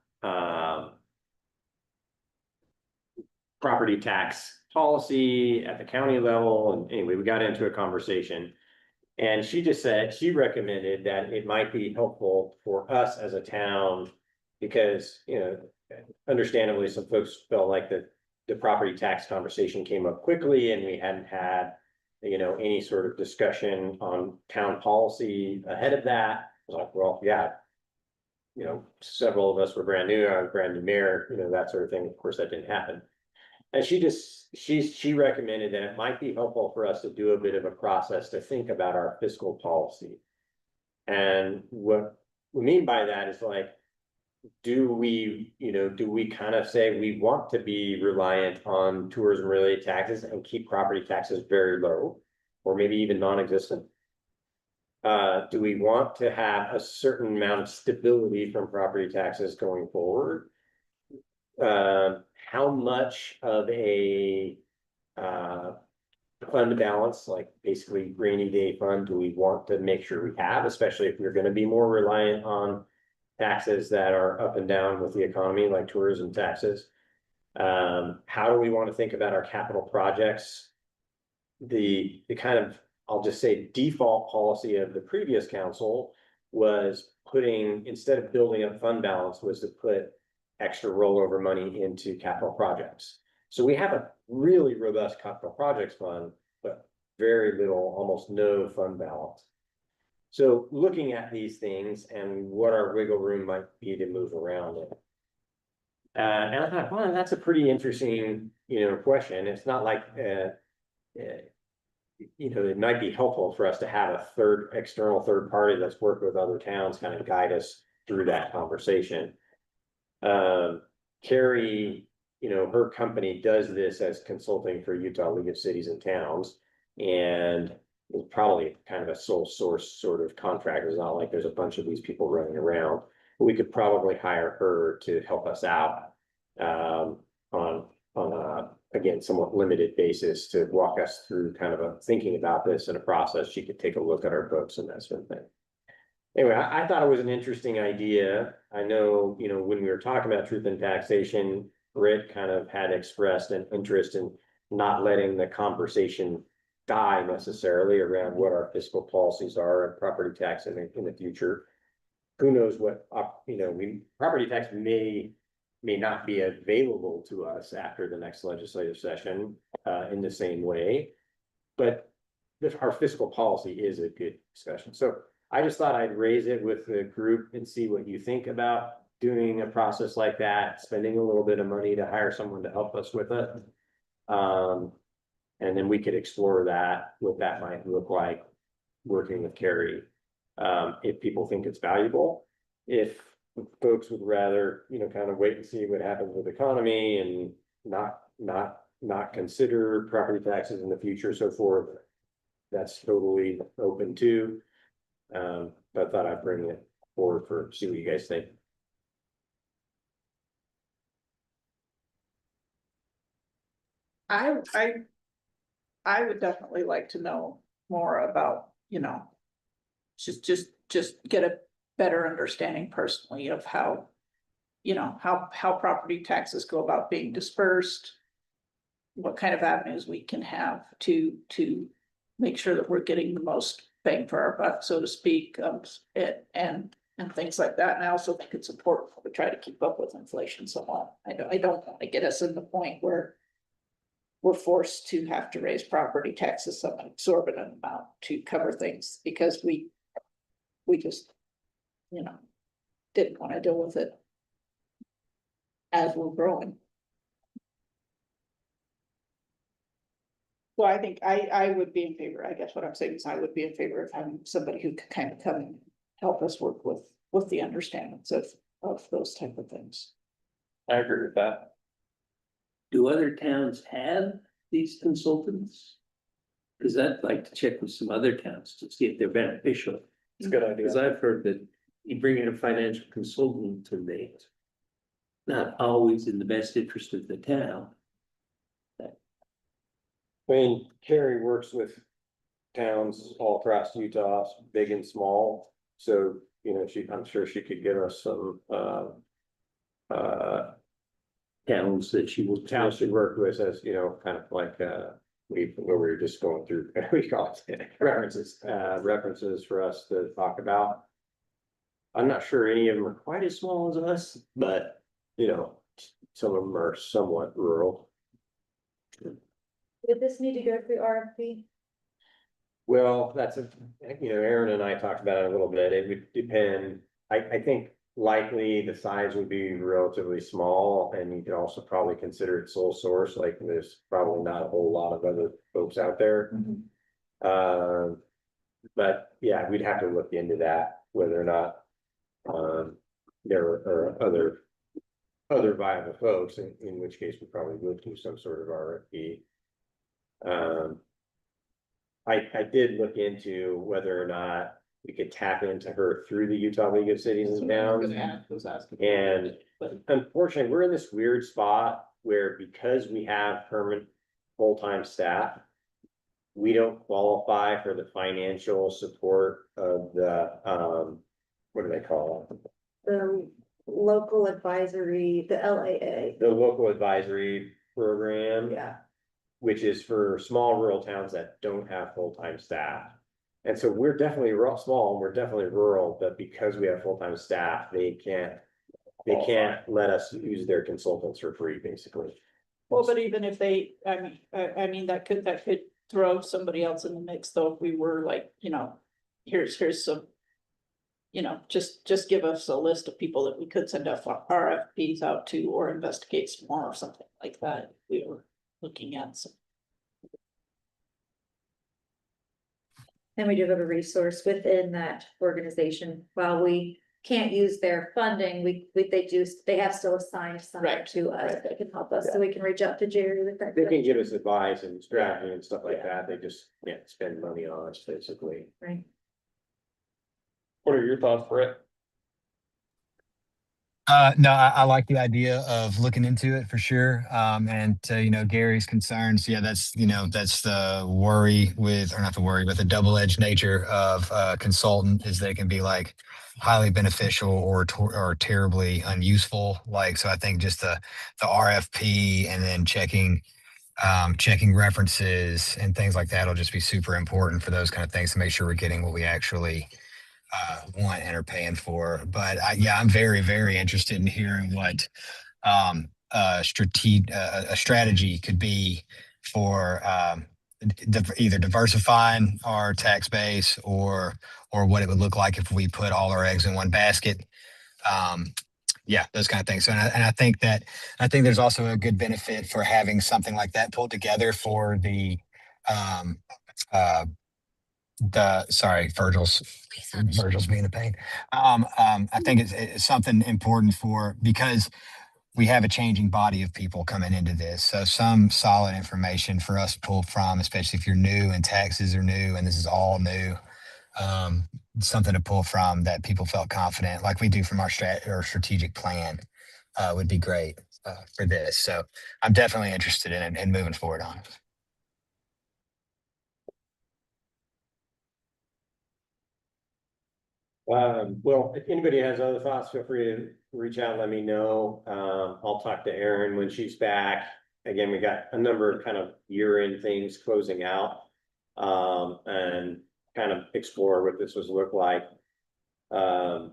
property tax policy at the county level. And anyway, we got into a conversation. And she just said, she recommended that it might be helpful for us as a town because, you know, understandably, some folks felt like the property tax conversation came up quickly and we hadn't had, you know, any sort of discussion on town policy ahead of that. I was like, well, yeah, you know, several of us were brand new, I was brand new mayor, you know, that sort of thing. Of course, that didn't happen. And she recommended that it might be helpful for us to do a bit of a process to think about our fiscal policy. And what we mean by that is like, do we kind of say we want to be reliant on tourism related taxes and keep property taxes very low, or maybe even non-existent? Do we want to have a certain amount of stability from property taxes going forward? How much of a fund balance, like basically rainy day fund, do we want to make sure we have, especially if we're going to be more reliant on taxes that are up and down with the economy, like tourism taxes? How do we want to think about our capital projects? The kind of, I'll just say, default policy of the previous council was putting, instead of building up fund balance, was to put extra rollover money into capital projects. So we have a really robust capital projects fund, but very little, almost no fund balance. So looking at these things and what our wiggle room might be to move around it. And I thought, well, that's a pretty interesting, you know, question. It's not like, you know, it might be helpful for us to have a external third party that's worked with other towns kind of guide us through that conversation. Carrie, you know, her company does this as consulting for Utah League of Cities and Towns, and it's probably kind of a sole source sort of contract. It's not like there's a bunch of these people running around. But we could probably hire her to help us out on a, again, somewhat limited basis to walk us through kind of a thinking about this in a process. She could take a look at our books and that sort of thing. Anyway, I thought it was an interesting idea. I know, you know, when we were talking about truth and taxation, Britt kind of had expressed an interest in not letting the conversation die necessarily around what our fiscal policies are and property tax in the future. Who knows what, you know, property tax may not be available to us after the next legislative session in the same way, but our fiscal policy is a good discussion. So I just thought I'd raise it with the group and see what you think about doing a process like that, spending a little bit of money to hire someone to help us with it. And then we could explore that, what that might look like working with Carrie. If people think it's valuable, if folks would rather, you know, kind of wait and see what happens with the economy and not consider property taxes in the future, so forth, that's totally open too. But I thought I'd bring it forward for see what you guys think. I would definitely like to know more about, you know, just get a better understanding personally of how, you know, how property taxes go about being dispersed, what kind of avenues we can have to make sure that we're getting the most bang for our buck, so to speak, and things like that. And I also think it's important to try to keep up with inflation somewhat. I don't want to get us in the point where we're forced to have to raise property taxes some exorbitant amount to cover things because we just, you know, didn't want to deal with it as we're growing. Well, I think I would be in favor. I guess what I'm saying is I would be in favor of having somebody who could kind of come and help us work with the understandings of those type of things. I agree with that. Do other towns have these consultants? Cause I'd like to check with some other towns to see if they're beneficial. It's a good Cause idea. I've heard that you bring in a financial consultant and they. Not always in the best interest of the town. I mean, Carrie works with towns all across Utah, big and small. So, you know, I'm sure she could give us some, Towns that she will. towns she worked with as, you know, kind of like, where we were just going through, we call it references for us to talk about. I'm not sure any of them are quite as small as us, but, you know, some of them are somewhat rural. Would this need to go through RFP? Well, that's you know, Aaron and I talked about it a little bit. It would depend. I think likely the size would be relatively small, and you could also probably consider it sole source, like there's probably not a whole lot of other folks out there. But yeah, we'd have to look into that, whether or not there are other viable folks, in which case we probably would do some sort of RFP. I did look into whether or not we could tap into her through the Utah League of Cities and Towns. And unfortunately, we're in this weird spot where, because we have permanent full-time staff, we don't qualify for the financial support of the, what do they call it? The local advisory, the LAA. The local advisory program. Yeah. Which is for small rural towns that don't have full-time staff. And so we're definitely small, and we're definitely rural, but because we have full-time staff, they can't let us use their consultants for free, basically. Well, but even if they, I mean, that could throw somebody else in the mix, though, if we were like, you know, here's some. You know, just give us a list of people that we could send RFPs out to, or investigate some more or something like that. We were looking at some. And we do have a resource within that organization. While we can't use their funding, they have still assigned someone Right, to us right. that can help us, so we can reach out to Jerry with that. They can give us advice and strategy and stuff like that. They just can't spend money on us, basically. Right. What are your thoughts, Brett? No, I like the idea of looking into it for sure. And to, you know, Gary's concerns, yeah, that's the worry with, or not the worry, but the double-edged nature of consultant is they can be like highly beneficial or terribly unuseful. Like, so I think just the RFP and then checking references and things like that will just be super important for those kind of things to make sure we're getting what we actually want and are paying for. But yeah, I'm very, very interested in hearing what a strategy could be for either diversifying our tax base or what it would look like if we put all our eggs in one basket. Yeah, those kind of things. So, and I think there's also a good benefit for having something like that pulled together for the sorry, Virgil's being a pain. I think it's something important because we have a changing body of people coming into this. So some solid information for us to pull from, especially if you're new and taxes are new and this is all new. Something to pull from that people felt confident, like we do from our strategic plan, would be great for this. So I'm definitely interested in it and moving forward on it. Well, if anybody has other thoughts, feel free to reach out and let me know. I'll talk to Erin when she's back. Again, we got a number of kind of year-end things closing out, and kind of explore what this was look like. Part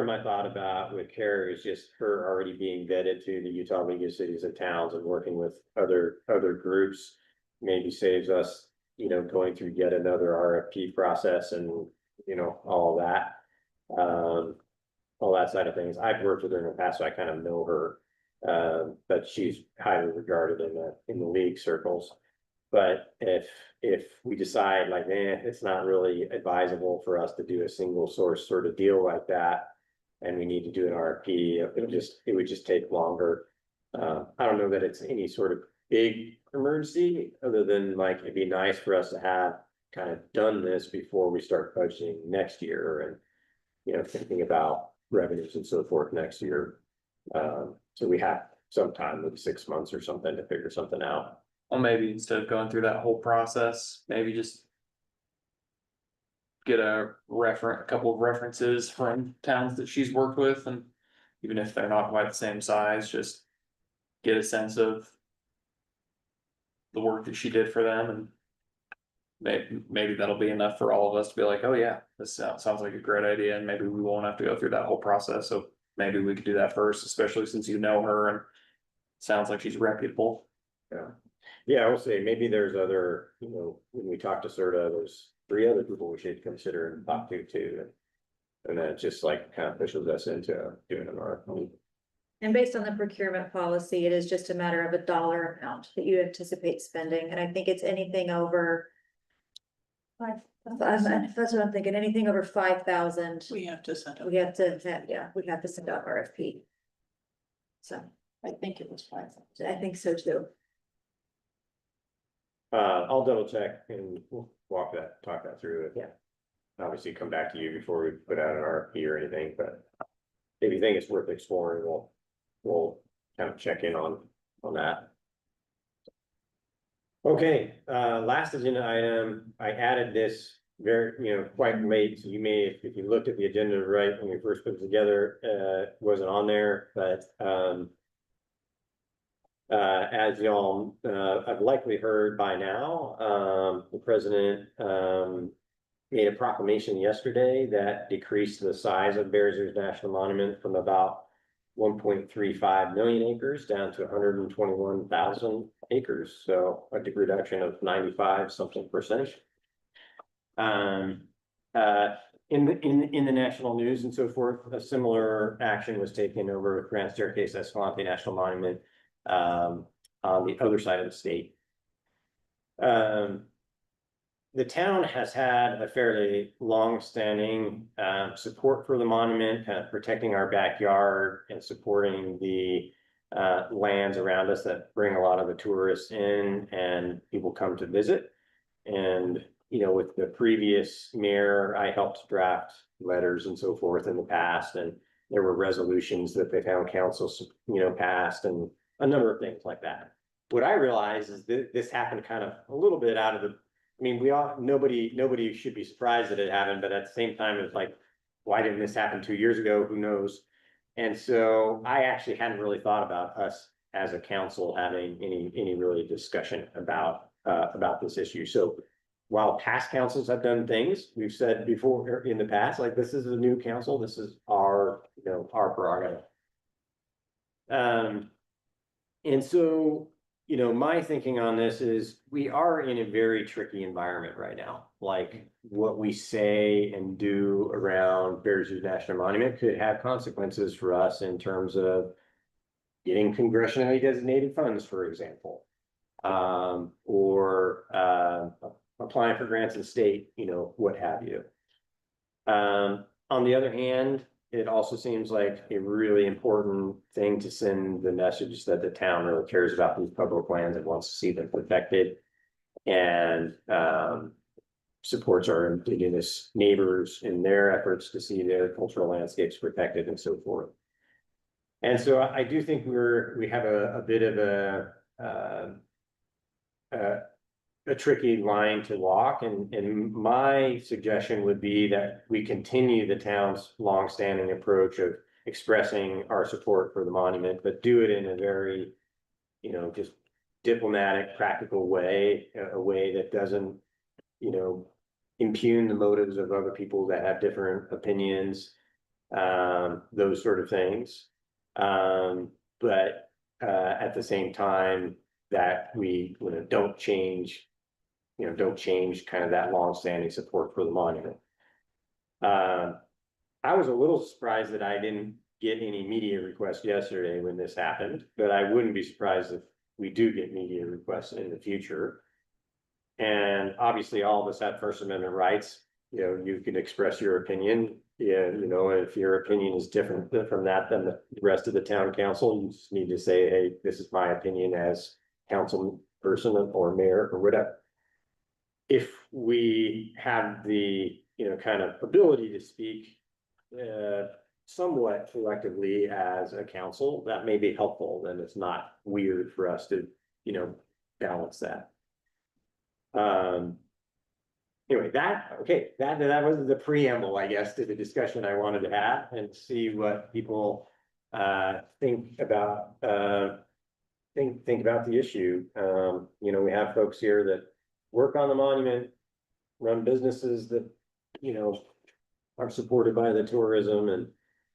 of my thought about with Carrie is just her already being vetted to the Utah League of Cities and Towns and working with other groups maybe saves us, you know, going through yet another RFP process and, you know, all that. All that side of things. I've worked with her in the past, so I kind of know her. But she's highly regarded in the league circles. But if we decide like, it's not really advisable for us to do a single source sort of deal like that. And we need to do an RFP, it would just take longer. I don't know that it's any sort of big emergency, other than like, it'd be nice for us to have kind of done this before we start budgeting next year and, thinking about revenues and so forth next year. So we have some time, maybe 6 months or something, to figure something out. Well, maybe instead of going through that whole process, maybe just. Get a couple of references from towns that she's worked with, and even if they're not quite the same size, just. Get a sense of. The work that she did for them, and. Maybe that'll be enough for all of us to be like, oh yeah, this sounds like a great idea, and maybe we won't have to go through that whole process, so maybe we could do that first, especially since you know her and. Sounds like she's reputable. Yeah, I will say, maybe there's other, when we talk to CERTA, there's 3 other people we should consider and talk to too. And then it just like kind of pushes us into doing an RFP. And based on the procurement policy, it is just a matter of a dollar amount that you anticipate spending, and I think it's anything over. That's what I'm thinking, anything over 5,000, We have to send it. we have to send out RFP. So, I think it was 5,000. I think so too. I'll double check and we'll talk that through. Yeah. Obviously come back to you before we put out an RFP or anything, but if you think it's worth exploring, we'll kind of check in on that. Okay, last agenda item, I added this very, quite late, so you may, if you looked at the agenda right when we first put it together, it wasn't on there, but as y'all have likely heard by now, the president made a proclamation yesterday that decreased the size of Bears Ears National Monument from about 1.35 million acres down to 121,000 acres. So a reduction of 95 something percent. In the national news and so forth, a similar action was taken over Grand Staircase Escalante National Monument on the other side of the state. The town has had a fairly long-standing support for the monument, kind of protecting our backyard and supporting the lands around us that bring a lot of the tourists in and people come to visit. And, with the previous mayor, I helped draft letters and so forth in the past, and there were resolutions that the town council, passed, and a number of things like that. What I realized is that this happened kind of a little bit out of the, nobody should be surprised that it happened, but at the same time, it's like, why didn't this happen 2 years ago? Who knows? And so I actually hadn't really thought about us as a council having any really discussion about this issue. So while past councils have done things, we've said before in the past, like, this is a new council, this is our prerogative. And so, my thinking on this is we are in a very tricky environment right now. Like, what we say and do around Bears Ears National Monument could have consequences for us in terms of getting congressionally designated funds, for example, or applying for grants in state, what have you. On the other hand, it also seems like a really important thing to send the message that the town really cares about these public lands and wants to see them protected, and supports our indigenous neighbors in their efforts to see their cultural landscapes protected and so forth. And so I do think we have a bit of a tricky line to walk, and my suggestion would be that we continue the town's longstanding approach of expressing our support for the monument, but do it in a very, just diplomatic, practical way, a way that doesn't, impugn the motives of other people that have different opinions, those sort of things. But at the same time, that we don't change kind of that longstanding support for the monument. I was a little surprised that I didn't get any media requests yesterday when this happened, but I wouldn't be surprised if we do get media requests in the future. And obviously, all of us have First Amendment rights. You know, you can express your opinion. Yeah, you know, if your opinion is different from that than the rest of the town council, you just need to say, hey, this is my opinion as council person or mayor or whatever. If we have the, you know, kind of ability to speak somewhat collectively as a council, that may be helpful, then it's not weird for us to, you know, balance that. Anyway, that was the preamble, I guess, to the discussion I wanted to have and see what people think about think about the issue. You know, we have folks here that work on the monument, run businesses that, you know, are supported by the tourism, and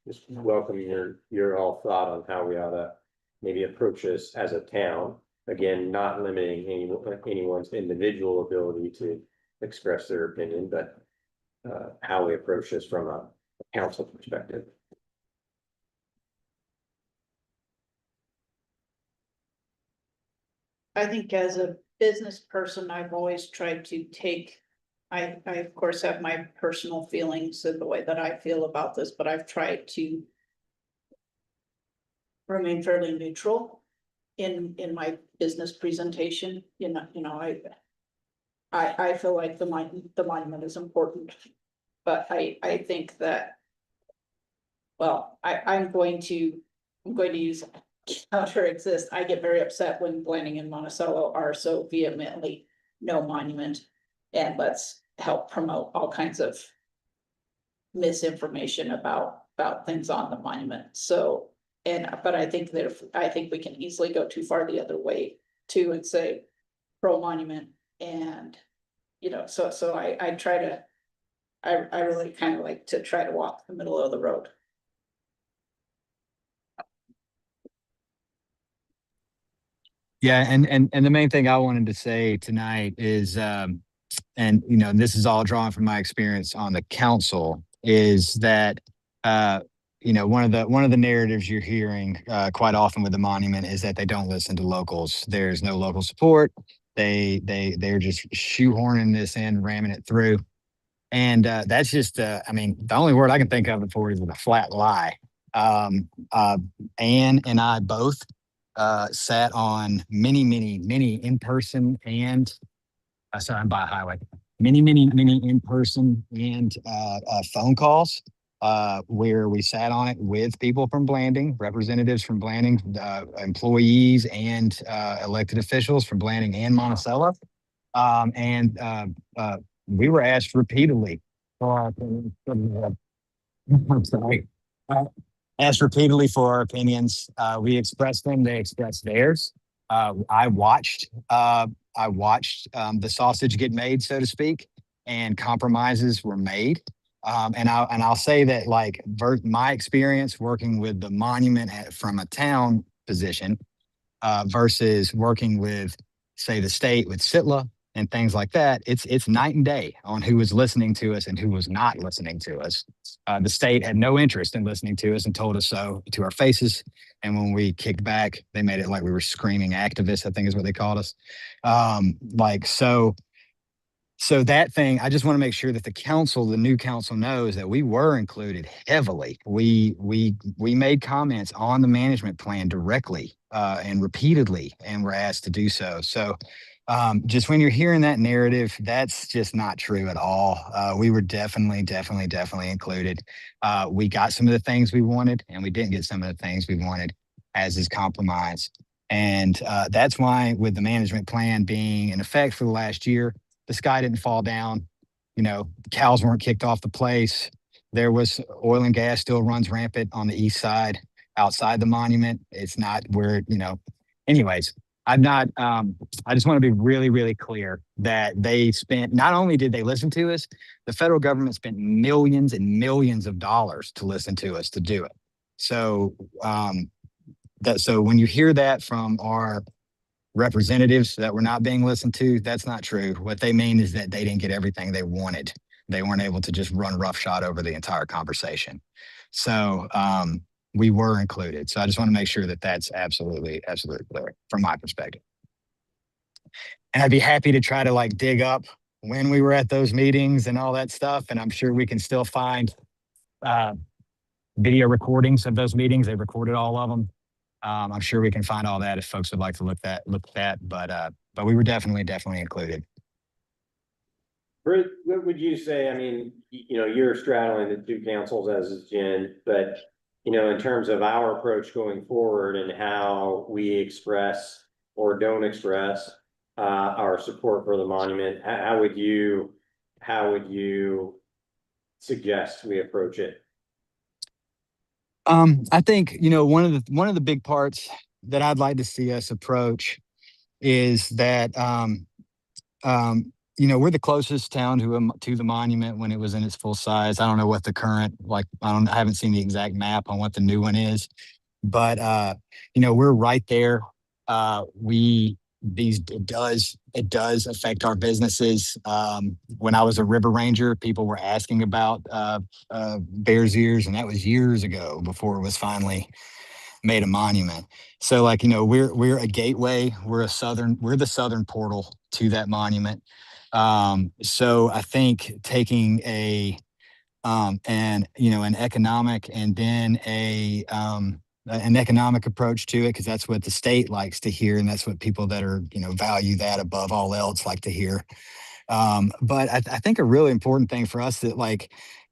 just welcome your all thought on how we ought to maybe approach this as a town. Again, not limiting anyone's individual ability to express their opinion, but how we approach this from a council perspective. I think as a business person, I've always tried to take. I of course have my personal feelings and the way that I feel about this, but I've tried to remain fairly neutral in my business presentation. You know, I feel like the monument is important, but I think that, well, I'm going to use counter exist. I get very upset when Blanding and Monticello are so vehemently no monument, and let's help promote all kinds of misinformation about things on the monument. So, but I think we can easily go too far the other way too and say pro monument, and you know, so I try to, I really kind of like to try to walk the middle of the road. Yeah, and the main thing I wanted to say tonight is, and you know, this is all drawn from my experience on the council, is that you know, one of the narratives you're hearing quite often with the monument is that they don't listen to locals. There's no local support. They're just shoehorning this in, ramming it through, and that's just I mean, the only word I can think of it for is a flat lie. Anne and I both sat on many in-person and sorry, I'm by a highway. Many in-person and phone calls where we sat on it with people from Blanding, representatives from Blanding, employees and elected officials from Blanding and Monticello. And we were asked repeatedly for our opinions. I'm sorry. Asked repeatedly for our opinions. We expressed them. They expressed theirs. I watched the sausage get made, so to speak, and compromises were made. And I'll say that, like, my experience working with the monument from a town position versus working with, say, the state with SITLA and things like that, it's night and day on who was listening to us and who was not listening to us. The state had no interest in listening to us and told us so to our faces. And when we kicked back, they made it like we were screaming activists, I think is what they called us. So that thing, I just want to make sure that the new council knows that we were included heavily. We made comments on the management plan directly and repeatedly, and were asked to do so. So just when you're hearing that narrative, that's just not true at all. We were definitely included. We got some of the things we wanted, and we didn't get some of the things we wanted, as is compromise. And that's why, with the management plan being in effect for the last year, the sky didn't fall down. You know, cows weren't kicked off the place. There was oil and gas still runs rampant on the east side outside the monument. It's not where, you know, anyways, I just want to be really clear that they spent, not only did they listen to us, the federal government spent millions and millions of dollars to listen to us to do it. So, so when you hear that from our representatives that were not being listened to, that's not true. What they mean is that they didn't get everything they wanted. They weren't able to just run roughshod over the entire conversation. So we were included. So I just want to make sure that that's absolutely clear from my perspective. And I'd be happy to try to like dig up when we were at those meetings and all that stuff. And I'm sure we can still find uh, video recordings of those meetings. They recorded all of them. I'm sure we can find all that if folks would like to look at that. But we were definitely included. Bruce, what would you say? I mean, you're straddling the two councils as is Jen, but in terms of our approach going forward and how we express or don't express our support for the monument, how would you suggest we approach it? I think one of the big parts that I'd like to see us approach is that we're the closest town to the monument when it was in its full size. I don't know what the current I haven't seen the exact map on what the new one is, but we're right there. It does affect our businesses. When I was a river ranger, people were asking about Bears Ears, and that was years ago before it was finally made a monument. So we're a gateway. We're the southern portal to that monument. So I think taking an economic and then an economic approach to it, because that's what the state likes to hear, and that's what people that are value that above all else like to hear. But I think a really important thing for us that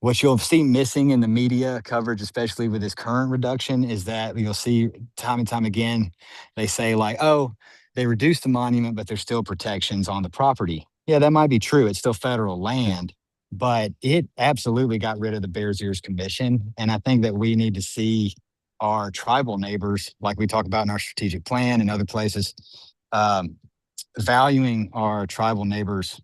what you'll see missing in the media coverage, especially with this current reduction, is that you'll see time and time again, they say oh, they reduced the monument, but there's still protections on the property. Yeah, that might be true. It's still federal land, but it absolutely got rid of the Bears Ears Commission. And I think that we need to see our tribal neighbors, like we talk about in our strategic plan and other places, valuing our tribal neighbors'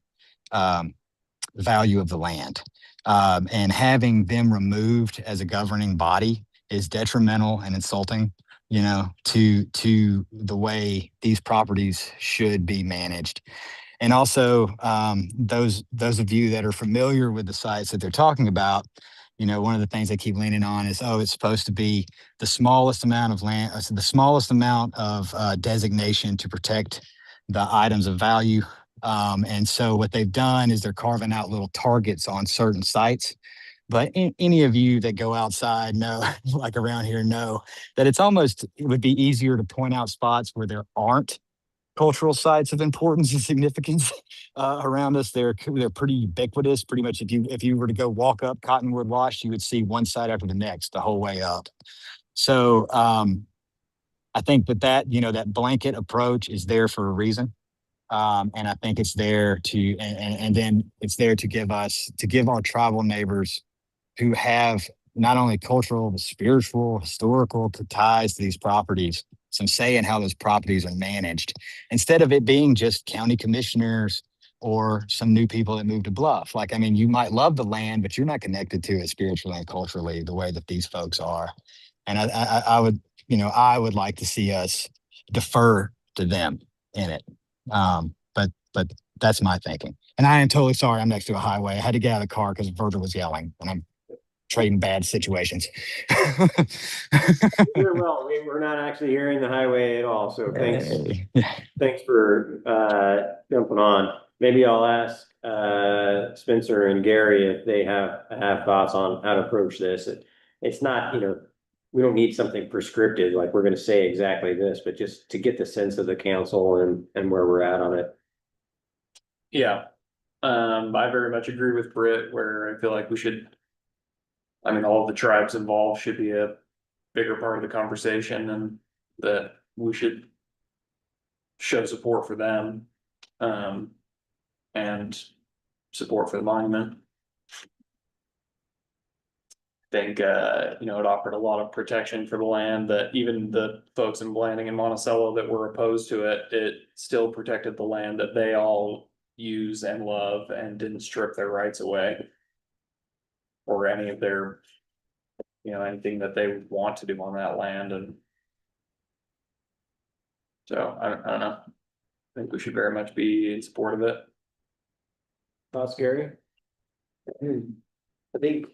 value of the land. And having them removed as a governing body is detrimental and insulting, to the way these properties should be managed. And also, those of you that are familiar with the sites that they're talking about, one of the things they keep leaning on is, it's supposed to be the smallest amount of land, the smallest amount of designation to protect the items of value. And so what they've done is they're carving out little targets on certain sites. But any of you that go outside know, like around here, know that it would be easier to point out spots where there aren't cultural sites of importance and significance around us. They're pretty ubiquitous. Pretty much, if you were to go walk up Cottonwood Wash, you would see one site after the next the whole way up. So I think that blanket approach is there for a reason. And I think it's there and then it's there to give our tribal neighbors who have not only cultural, but spiritual, historical ties to these properties, some say in how those properties are managed, instead of it being just county commissioners or some new people that moved to Bluff. You might love the land, but you're not connected to it spiritually and culturally the way that these folks are. And I would like to see us defer to them in it. But that's my thinking. And I am totally sorry. I'm next to a highway. I had to get out of the car because Virgil was yelling, and I'm trading bad situations. We're not actually hearing the highway at all. So thanks for jumping on. Maybe I'll ask Spencer and Gary if they have thoughts on how to approach this. It's not, we don't need something prescriptive, like we're going to say exactly this, but just to get the sense of the council and where we're at on it. Yeah. I very much agree with Britt, where I feel like all of the tribes involved should be a bigger part of the conversation, and that we should show support for them, and support for the monument. I think, it offered a lot of protection for the land, that even the folks in Blanding and Monticello that were opposed to it, it still protected the land that they all use and love, and didn't strip their rights away. Or any of their, anything that they want to do on that land. And so I don't know. I think we should very much be in support of it. Thoughts, Gary? I think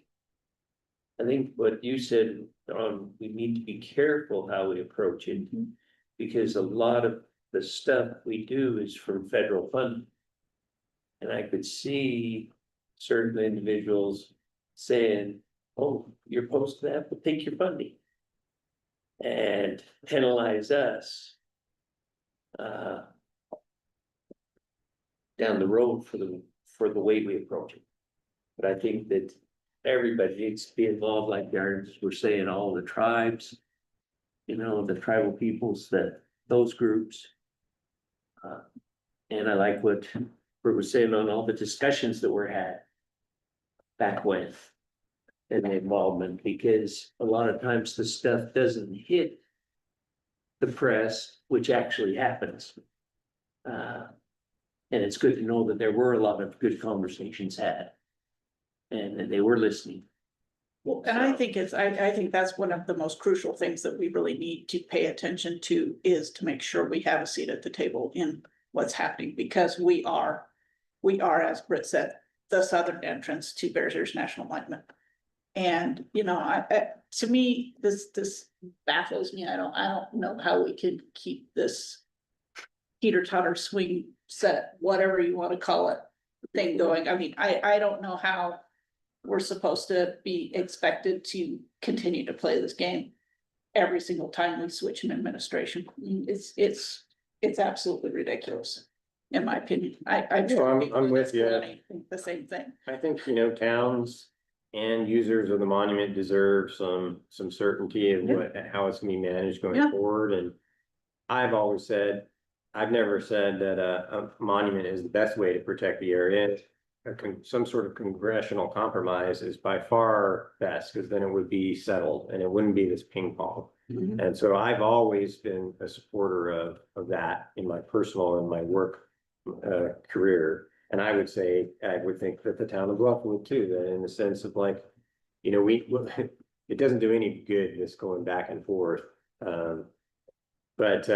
what you said, we need to be careful how we approach it, because a lot of the stuff we do is from federal funding. And I could see certain individuals saying, oh, you're opposed to that, but take your funding. And penalize us. Down the road for the way we approach it. But I think that everybody needs to be involved, like we're saying, all the tribes. You know, the tribal peoples, those groups. And I like what Bert was saying on all the discussions that were had. Back when. And the involvement, because a lot of times the stuff doesn't hit. The press, which actually happens. And it's good to know that there were a lot of good conversations had. And that they were listening. Well, and I think I think that's one of the most crucial things that we really need to pay attention to is to make sure we have a seat at the table in what's happening, because we are, as Britt said, the southern entrance to Bears Ears National Monument. And, you know, to me, this baffles me. I don't know how we could keep this teeter-totter swing set, whatever you want to call it, thing going. I mean, I don't know how we're supposed to be expected to continue to play this game every single time we switch an administration. I mean, it's absolutely ridiculous, in my opinion. I'm with you. Think the same thing. I think, you know, towns and users of the monument deserve some certainty of how it's gonna be managed going forward. And I've always said, I've never said that a monument is the best way to protect the area. Some sort of congressional compromise is by far best, because then it would be settled and it wouldn't be this ping pong. Mhm. And so I've always been a supporter of that in my personal and my work career. And I would think that the town of Bluff would too, that in the sense of like, you know, it doesn't do any good just going back and forth. But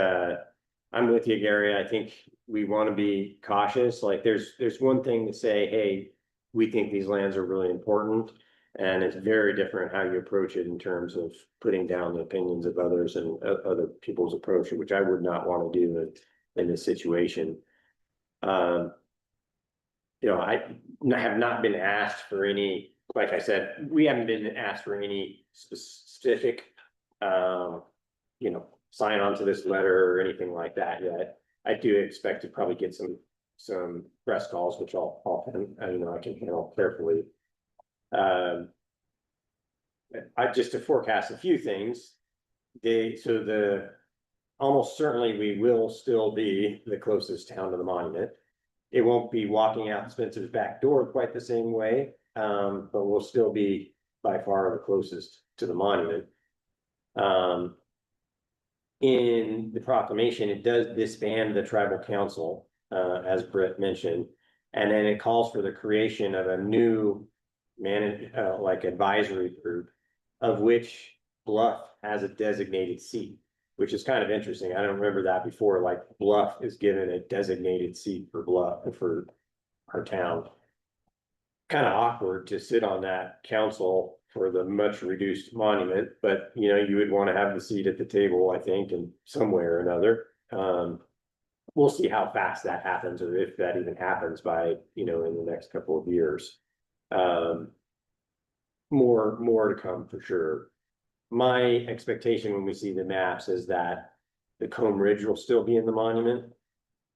I'm with you, Gary. I think we want to be cautious. Like there's one thing to say, hey, we think these lands are really important. And it's very different how you approach it in terms of putting down the opinions of others and other people's approach, which I would not want to do in this situation. You know, I have not been asked for any, like I said, we haven't been asked for any specific, you know, sign on to this letter or anything like that yet. I do expect to probably get some press calls, which I can handle carefully. I just to forecast a few things. Almost certainly we will still be the closest town to the monument. It won't be walking out Spencer's back door quite the same way, but we'll still be by far the closest to the monument. In the proclamation, it does disband the tribal council, as Brett mentioned, and then it calls for the creation of a new advisory group, of which Bluff has a designated seat, which is kind of interesting. I don't remember that before, like Bluff is given a designated seat for Bluff and for our town. Kind of awkward to sit on that council for the much reduced monument, but you know, you would want to have the seat at the table, I think, in some way or another. We'll see how fast that happens, or if that even happens by, you know, in the next couple of years. More to come for sure. My expectation when we see the maps is that the Comb Ridge will still be in the monument,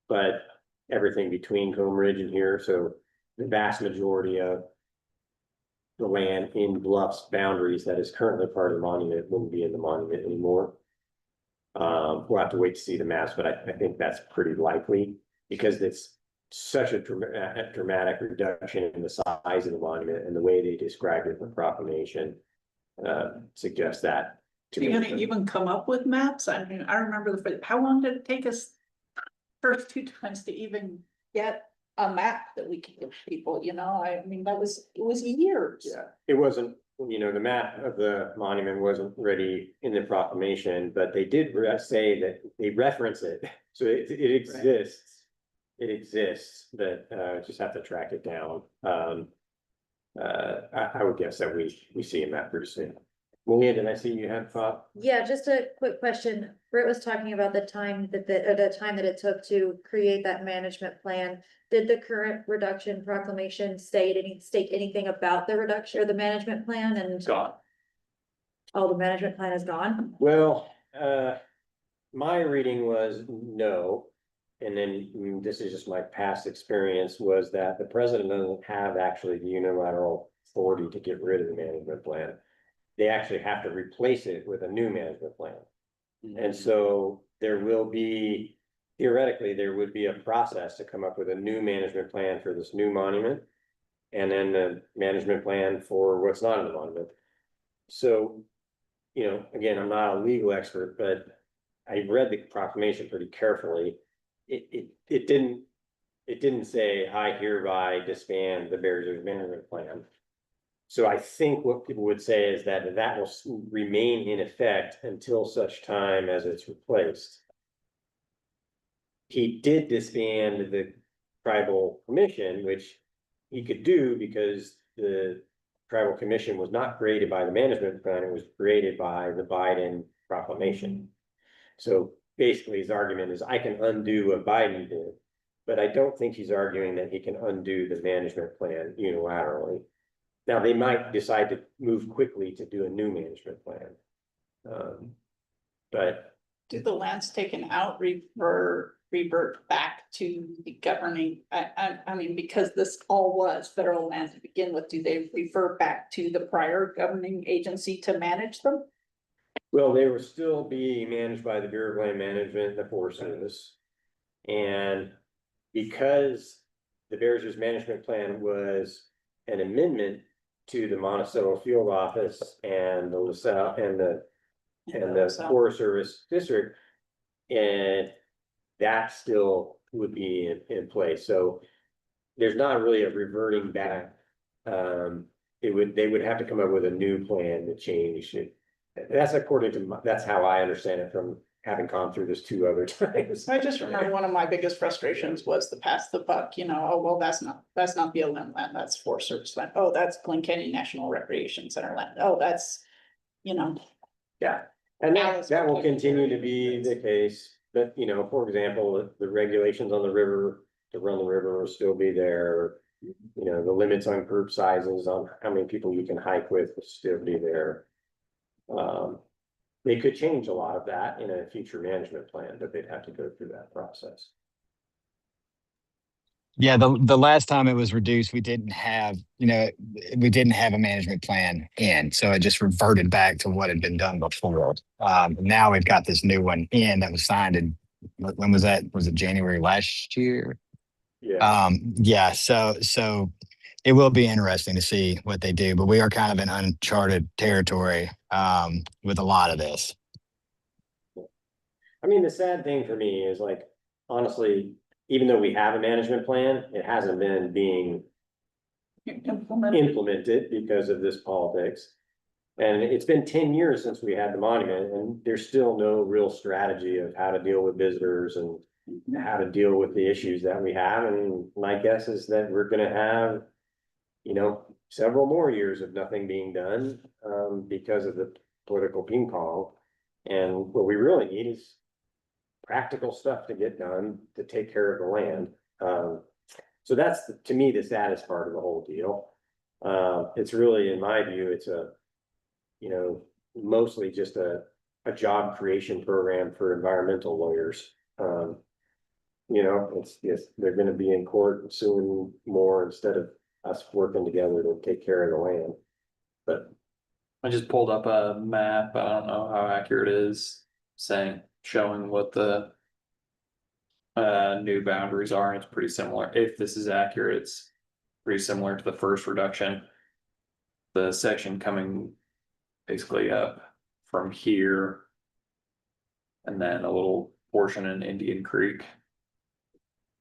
but everything between Comb Ridge and here, so the vast majority of the land in Bluff's boundaries that is currently part of the monument wouldn't be in the monument anymore. We'll have to wait to see the maps, but I think that's pretty likely, because it's such a dramatic reduction in the size of the monument, and the way they described it in the proclamation suggests that. You're gonna even come up with maps? I mean, I remember how long did it take us first 2 times to even get a map that we could give people, you know? I mean, it was years. Yeah, it wasn't, you know, the map of the monument wasn't ready in the proclamation, but they did say that they reference it. So it exists. Right. It exists, but just have to track it down. I would guess that we see a map pretty soon. Malia, did I see you had thought? Yeah, just a quick question. Britt was talking about the time that the time that it took to create that management plan. Did the current reduction proclamation state anything about the reduction or the management plan and Gone. all the management plan is gone? Well, my reading was no. And then this is just my past experience was that the president doesn't have actually the unilateral authority to get rid of the management plan. They actually have to replace it with a new management plan. And so there will be, theoretically, there would be a process to come up with a new management plan for this new monument. And then the management plan for what's not in the monument. So, you know, again, I'm not a legal expert, but I read the proclamation pretty carefully. It didn't say, I hereby disband the Bears management plan. So I think what people would say is that that will remain in effect until such time as it's replaced. He did disband the tribal commission, which he could do because the tribal commission was not created by the management plan, it was created by the Biden proclamation. So basically his argument is I can undo what Biden did, but I don't think he's arguing that he can undo the management plan unilaterally. Now, they might decide to move quickly to do a new management plan. But Do the lands taken out revert back to the governing, I mean, because this all was federal lands to begin with, do they refer back to the prior governing agency to manage them? well, they will still be managed by the Bureau of Land Management, the Forest Service. And because the Bears management plan was an amendment to the Monticello Field Office and the LaSalle and the Forest Service District, and that still would be in place. So there's not really a reverting back. They would have to come up with a new plan to change it. That's according to that's how I understand it from having gone through this 2 other times. I just remember one of my biggest frustrations was the pass the buck, you know, oh, well, that's not BLM land, that's Forest Service land. Oh, that's Glen Canyon National Recreation Center land. Oh, that's, you know. Yeah, and that will continue to be the case, but you know, for example, the regulations on the river to run the river will still be there. You know, the limits on group sizes on how many people you can hike with will still be there. They could change a lot of that in a future management plan, but they'd have to go through that process. Yeah, the last time it was reduced, we didn't have a management plan in, so it just reverted back to what had been done before. Now we've got this new one in that was signed in, when was that? Was it January last year? Yeah. Yeah, so it will be interesting to see what they do, but we are kind of in uncharted territory with a lot of this. I mean, the sad thing for me is like, honestly, even though we have a management plan, it hasn't been being implemented because of this politics. And it's been 10 years since we had the monument, and there's still no real strategy of how to deal with visitors and how to deal with the issues that we have. And my guess is that we're gonna have, you know, several more years of nothing being done because of the political ping pong. And what we really need is practical stuff to get done to take care of the land. So that's, to me, the saddest part of the whole deal. It's really, in my view, it's a, you know, mostly just a job creation program for environmental lawyers. You know, it's they're gonna be in court suing more instead of us working together to take care of the land. But I just pulled up a map, I don't know how accurate it is, showing what the new boundaries are, and it's pretty similar. If this is accurate, it's pretty similar to the first reduction. The section coming basically up from here, and then a little portion in Indian Creek.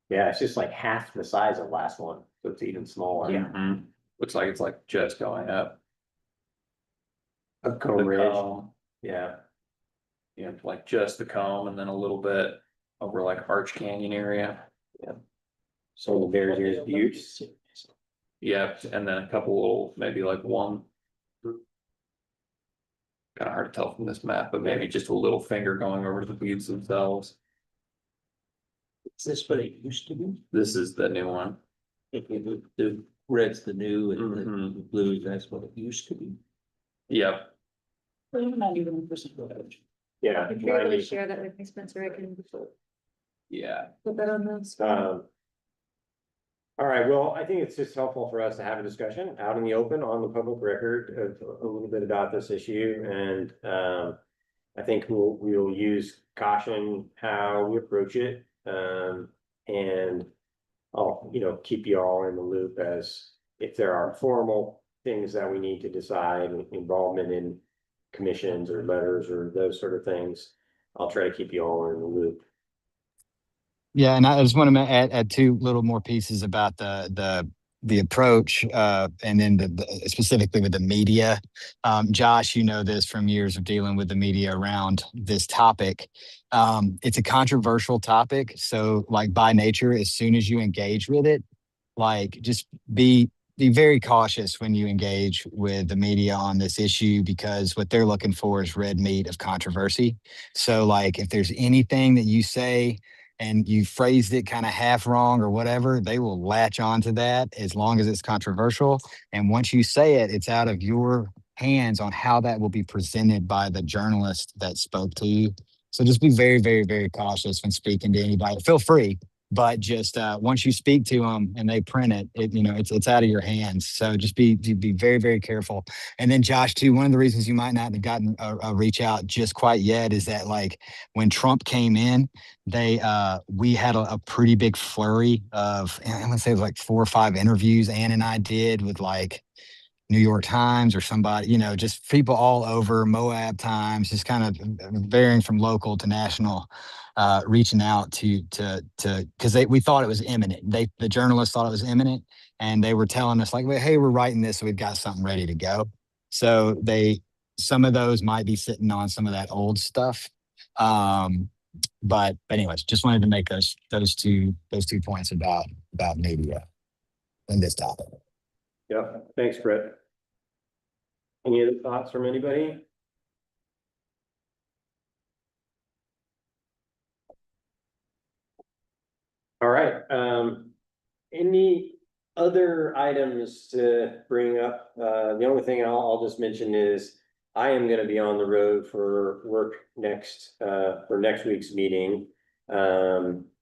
yeah, it's just like half the size of the last one, so it's even smaller. Yeah. Looks like it's like just going up. Of Comb The Ridge, comb, yeah. yeah, like just the comb, and then a little bit over like Arch Canyon area. So the Bears Ears Buttes. Yep, and then a couple little, maybe like one Kind of hard to tell from this map, but maybe just a little finger going over the weeds themselves. Is this what it used to be? This is the new one. The red's the new and Mhm. the blue, that's what it used to be. Yep. We're not even percent village. Yeah. If you're able to 90. share that with me, Spencer, I can Yeah. put that on the screen. All right, well, I think it's just helpful for us to have a discussion out in the open on the public record of a little bit about this issue and I think we'll use caution how we approach it. And I'll, keep you all in the loop as if there are formal things that we need to decide, involvement in commissions or letters or those sort of things. I'll try to keep you all in the loop. Yeah, and I just want to add two little more pieces about the approach, and then specifically with the media. Josh, you know this from years of dealing with the media around this topic. It's a controversial topic, so like by nature, as soon as you engage with it, like just be very cautious when you engage with the media on this issue because what they're looking for is red meat of controversy. So like if there's anything that you say and you phrased it kind of half wrong or whatever, they will latch onto that as long as it's controversial. And once you say it, it's out of your hands on how that will be presented by the journalist that spoke to you. So just be very, very, very cautious when speaking to anybody. Feel free, but just once you speak to them and they print it, it's out of your hands. So just be very, very careful. And then Josh, too, one of the reasons you might not have gotten a reach out just quite yet is that like when Trump came in, we had a pretty big flurry of, I'm gonna say it was like 4 or 5 interviews Ann and I did with like New York Times or somebody, just people all over, Moab Times, just kind of varying from local to national, reaching out because we thought it was imminent. The journalists thought it was imminent, and they were telling us like, well, hey, we're writing this, so we've got something ready to go. So some of those might be sitting on some of that old stuff. But anyways, just wanted to make those two points about media in this topic. Yeah, thanks, Brett. Any other thoughts from anybody? All right, any other items to bring up? The only thing I'll just mention is I am gonna be on the road for work for next week's meeting.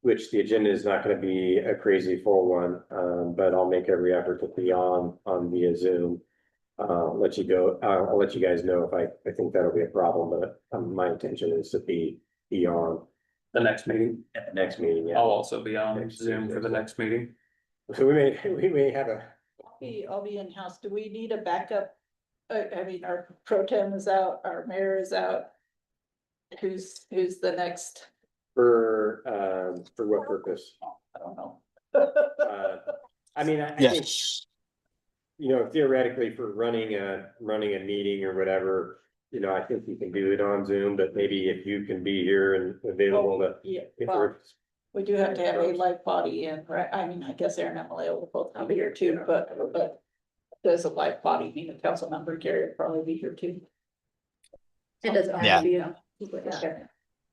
Which the agenda is not gonna be a crazy full one, but I'll make every effort to be on via Zoom. I'll let you guys know if I think that'll be a problem, but my intention is to be on The next meeting. at the next meeting, yeah. I'll also be on Next Zoom Tuesday, for the so. next meeting. So we may have a, I'll be in-house. Do we need a backup? I mean, our pro tem is out, our mayor is out. Who's the next? for what purpose? I don't know. I mean, I think, theoretically for running a meeting or whatever, I think you can do it on Zoom, but maybe if you can be here and available to. Yeah, if well, we're- we do have to have a live body in, right? I mean, I guess Aaron and Emily will both be here too, but does a live body mean a council member, Gary would probably be here too? It doesn't Yeah. have to be.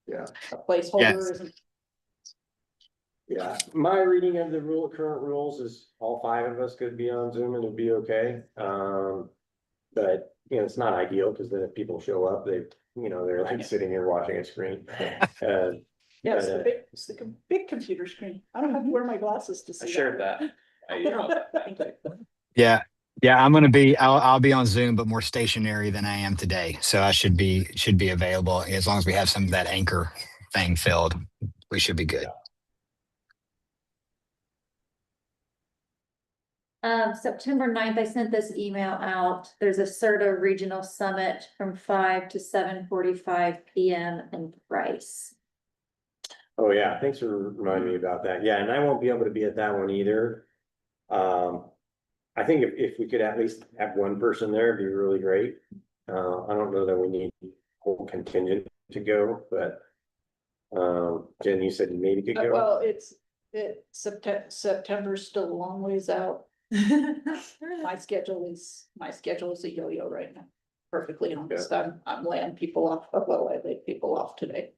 Yeah. A placeholder isn't. Yeah, my reading of the current rules is all 5 of us could be on Zoom and it'd be okay. But it's not ideal because then if people show up, they're like sitting here watching a screen. Yeah, it's the big computer screen. I don't have to wear my glasses to see. I shared that. Yeah. I'll be on Zoom, but more stationary than I am today. So I should be available as long as we have some of that anchor thing filled. We should be good. September 9th, I sent this email out. There's a CERTA regional summit from 5 to 7:45 PM in Price. Oh, yeah, thanks for reminding me about that. Yeah, and I won't be able to be at that one either. I think if we could at least have one person there, it'd be really great. I don't know that we need whole contingent to go, but Jen, you said maybe could go. Well, September's still a long ways out. My schedule is a yo-yo right now. perfectly honest, I'm laying people off, well, I laid people off today.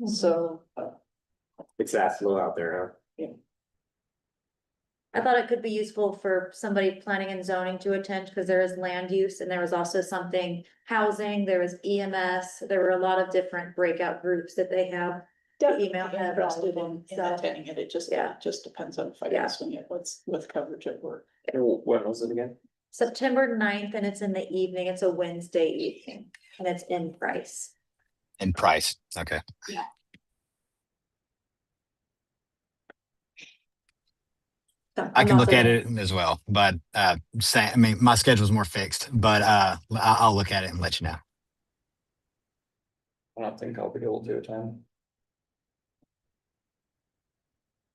So, It's that slow out there, I thought it could be useful for somebody planning and zoning to attend, because there is land use and there was also something housing, there was EMS, there were a lot of different breakout groups that they have. Email had all of interested them, in so, attending it, Yeah. it just depends on if I Yeah. can swing it, what's with coverage at work. huh? When was it again? September 9th, and it's in the evening, it's a Wednesday evening, and it's in Price. In price. Okay. So I I'm can look also at gonna- it as well, but I mean, my schedule's more fixed, but I'll look at it and let you know. I don't think I'll be able to attend.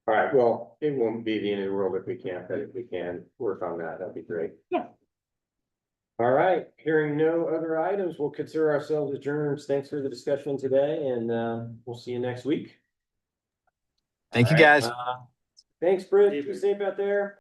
All right, well, it won't be the end of the world if we can't, but if we can work on that, that'd be great. Yeah. All right, hearing no other items, we'll consider ourselves adjourned. Thanks for the discussion today, and we'll see you next week. Thank you, All right, guys. Thanks, Britt. Be safe out there.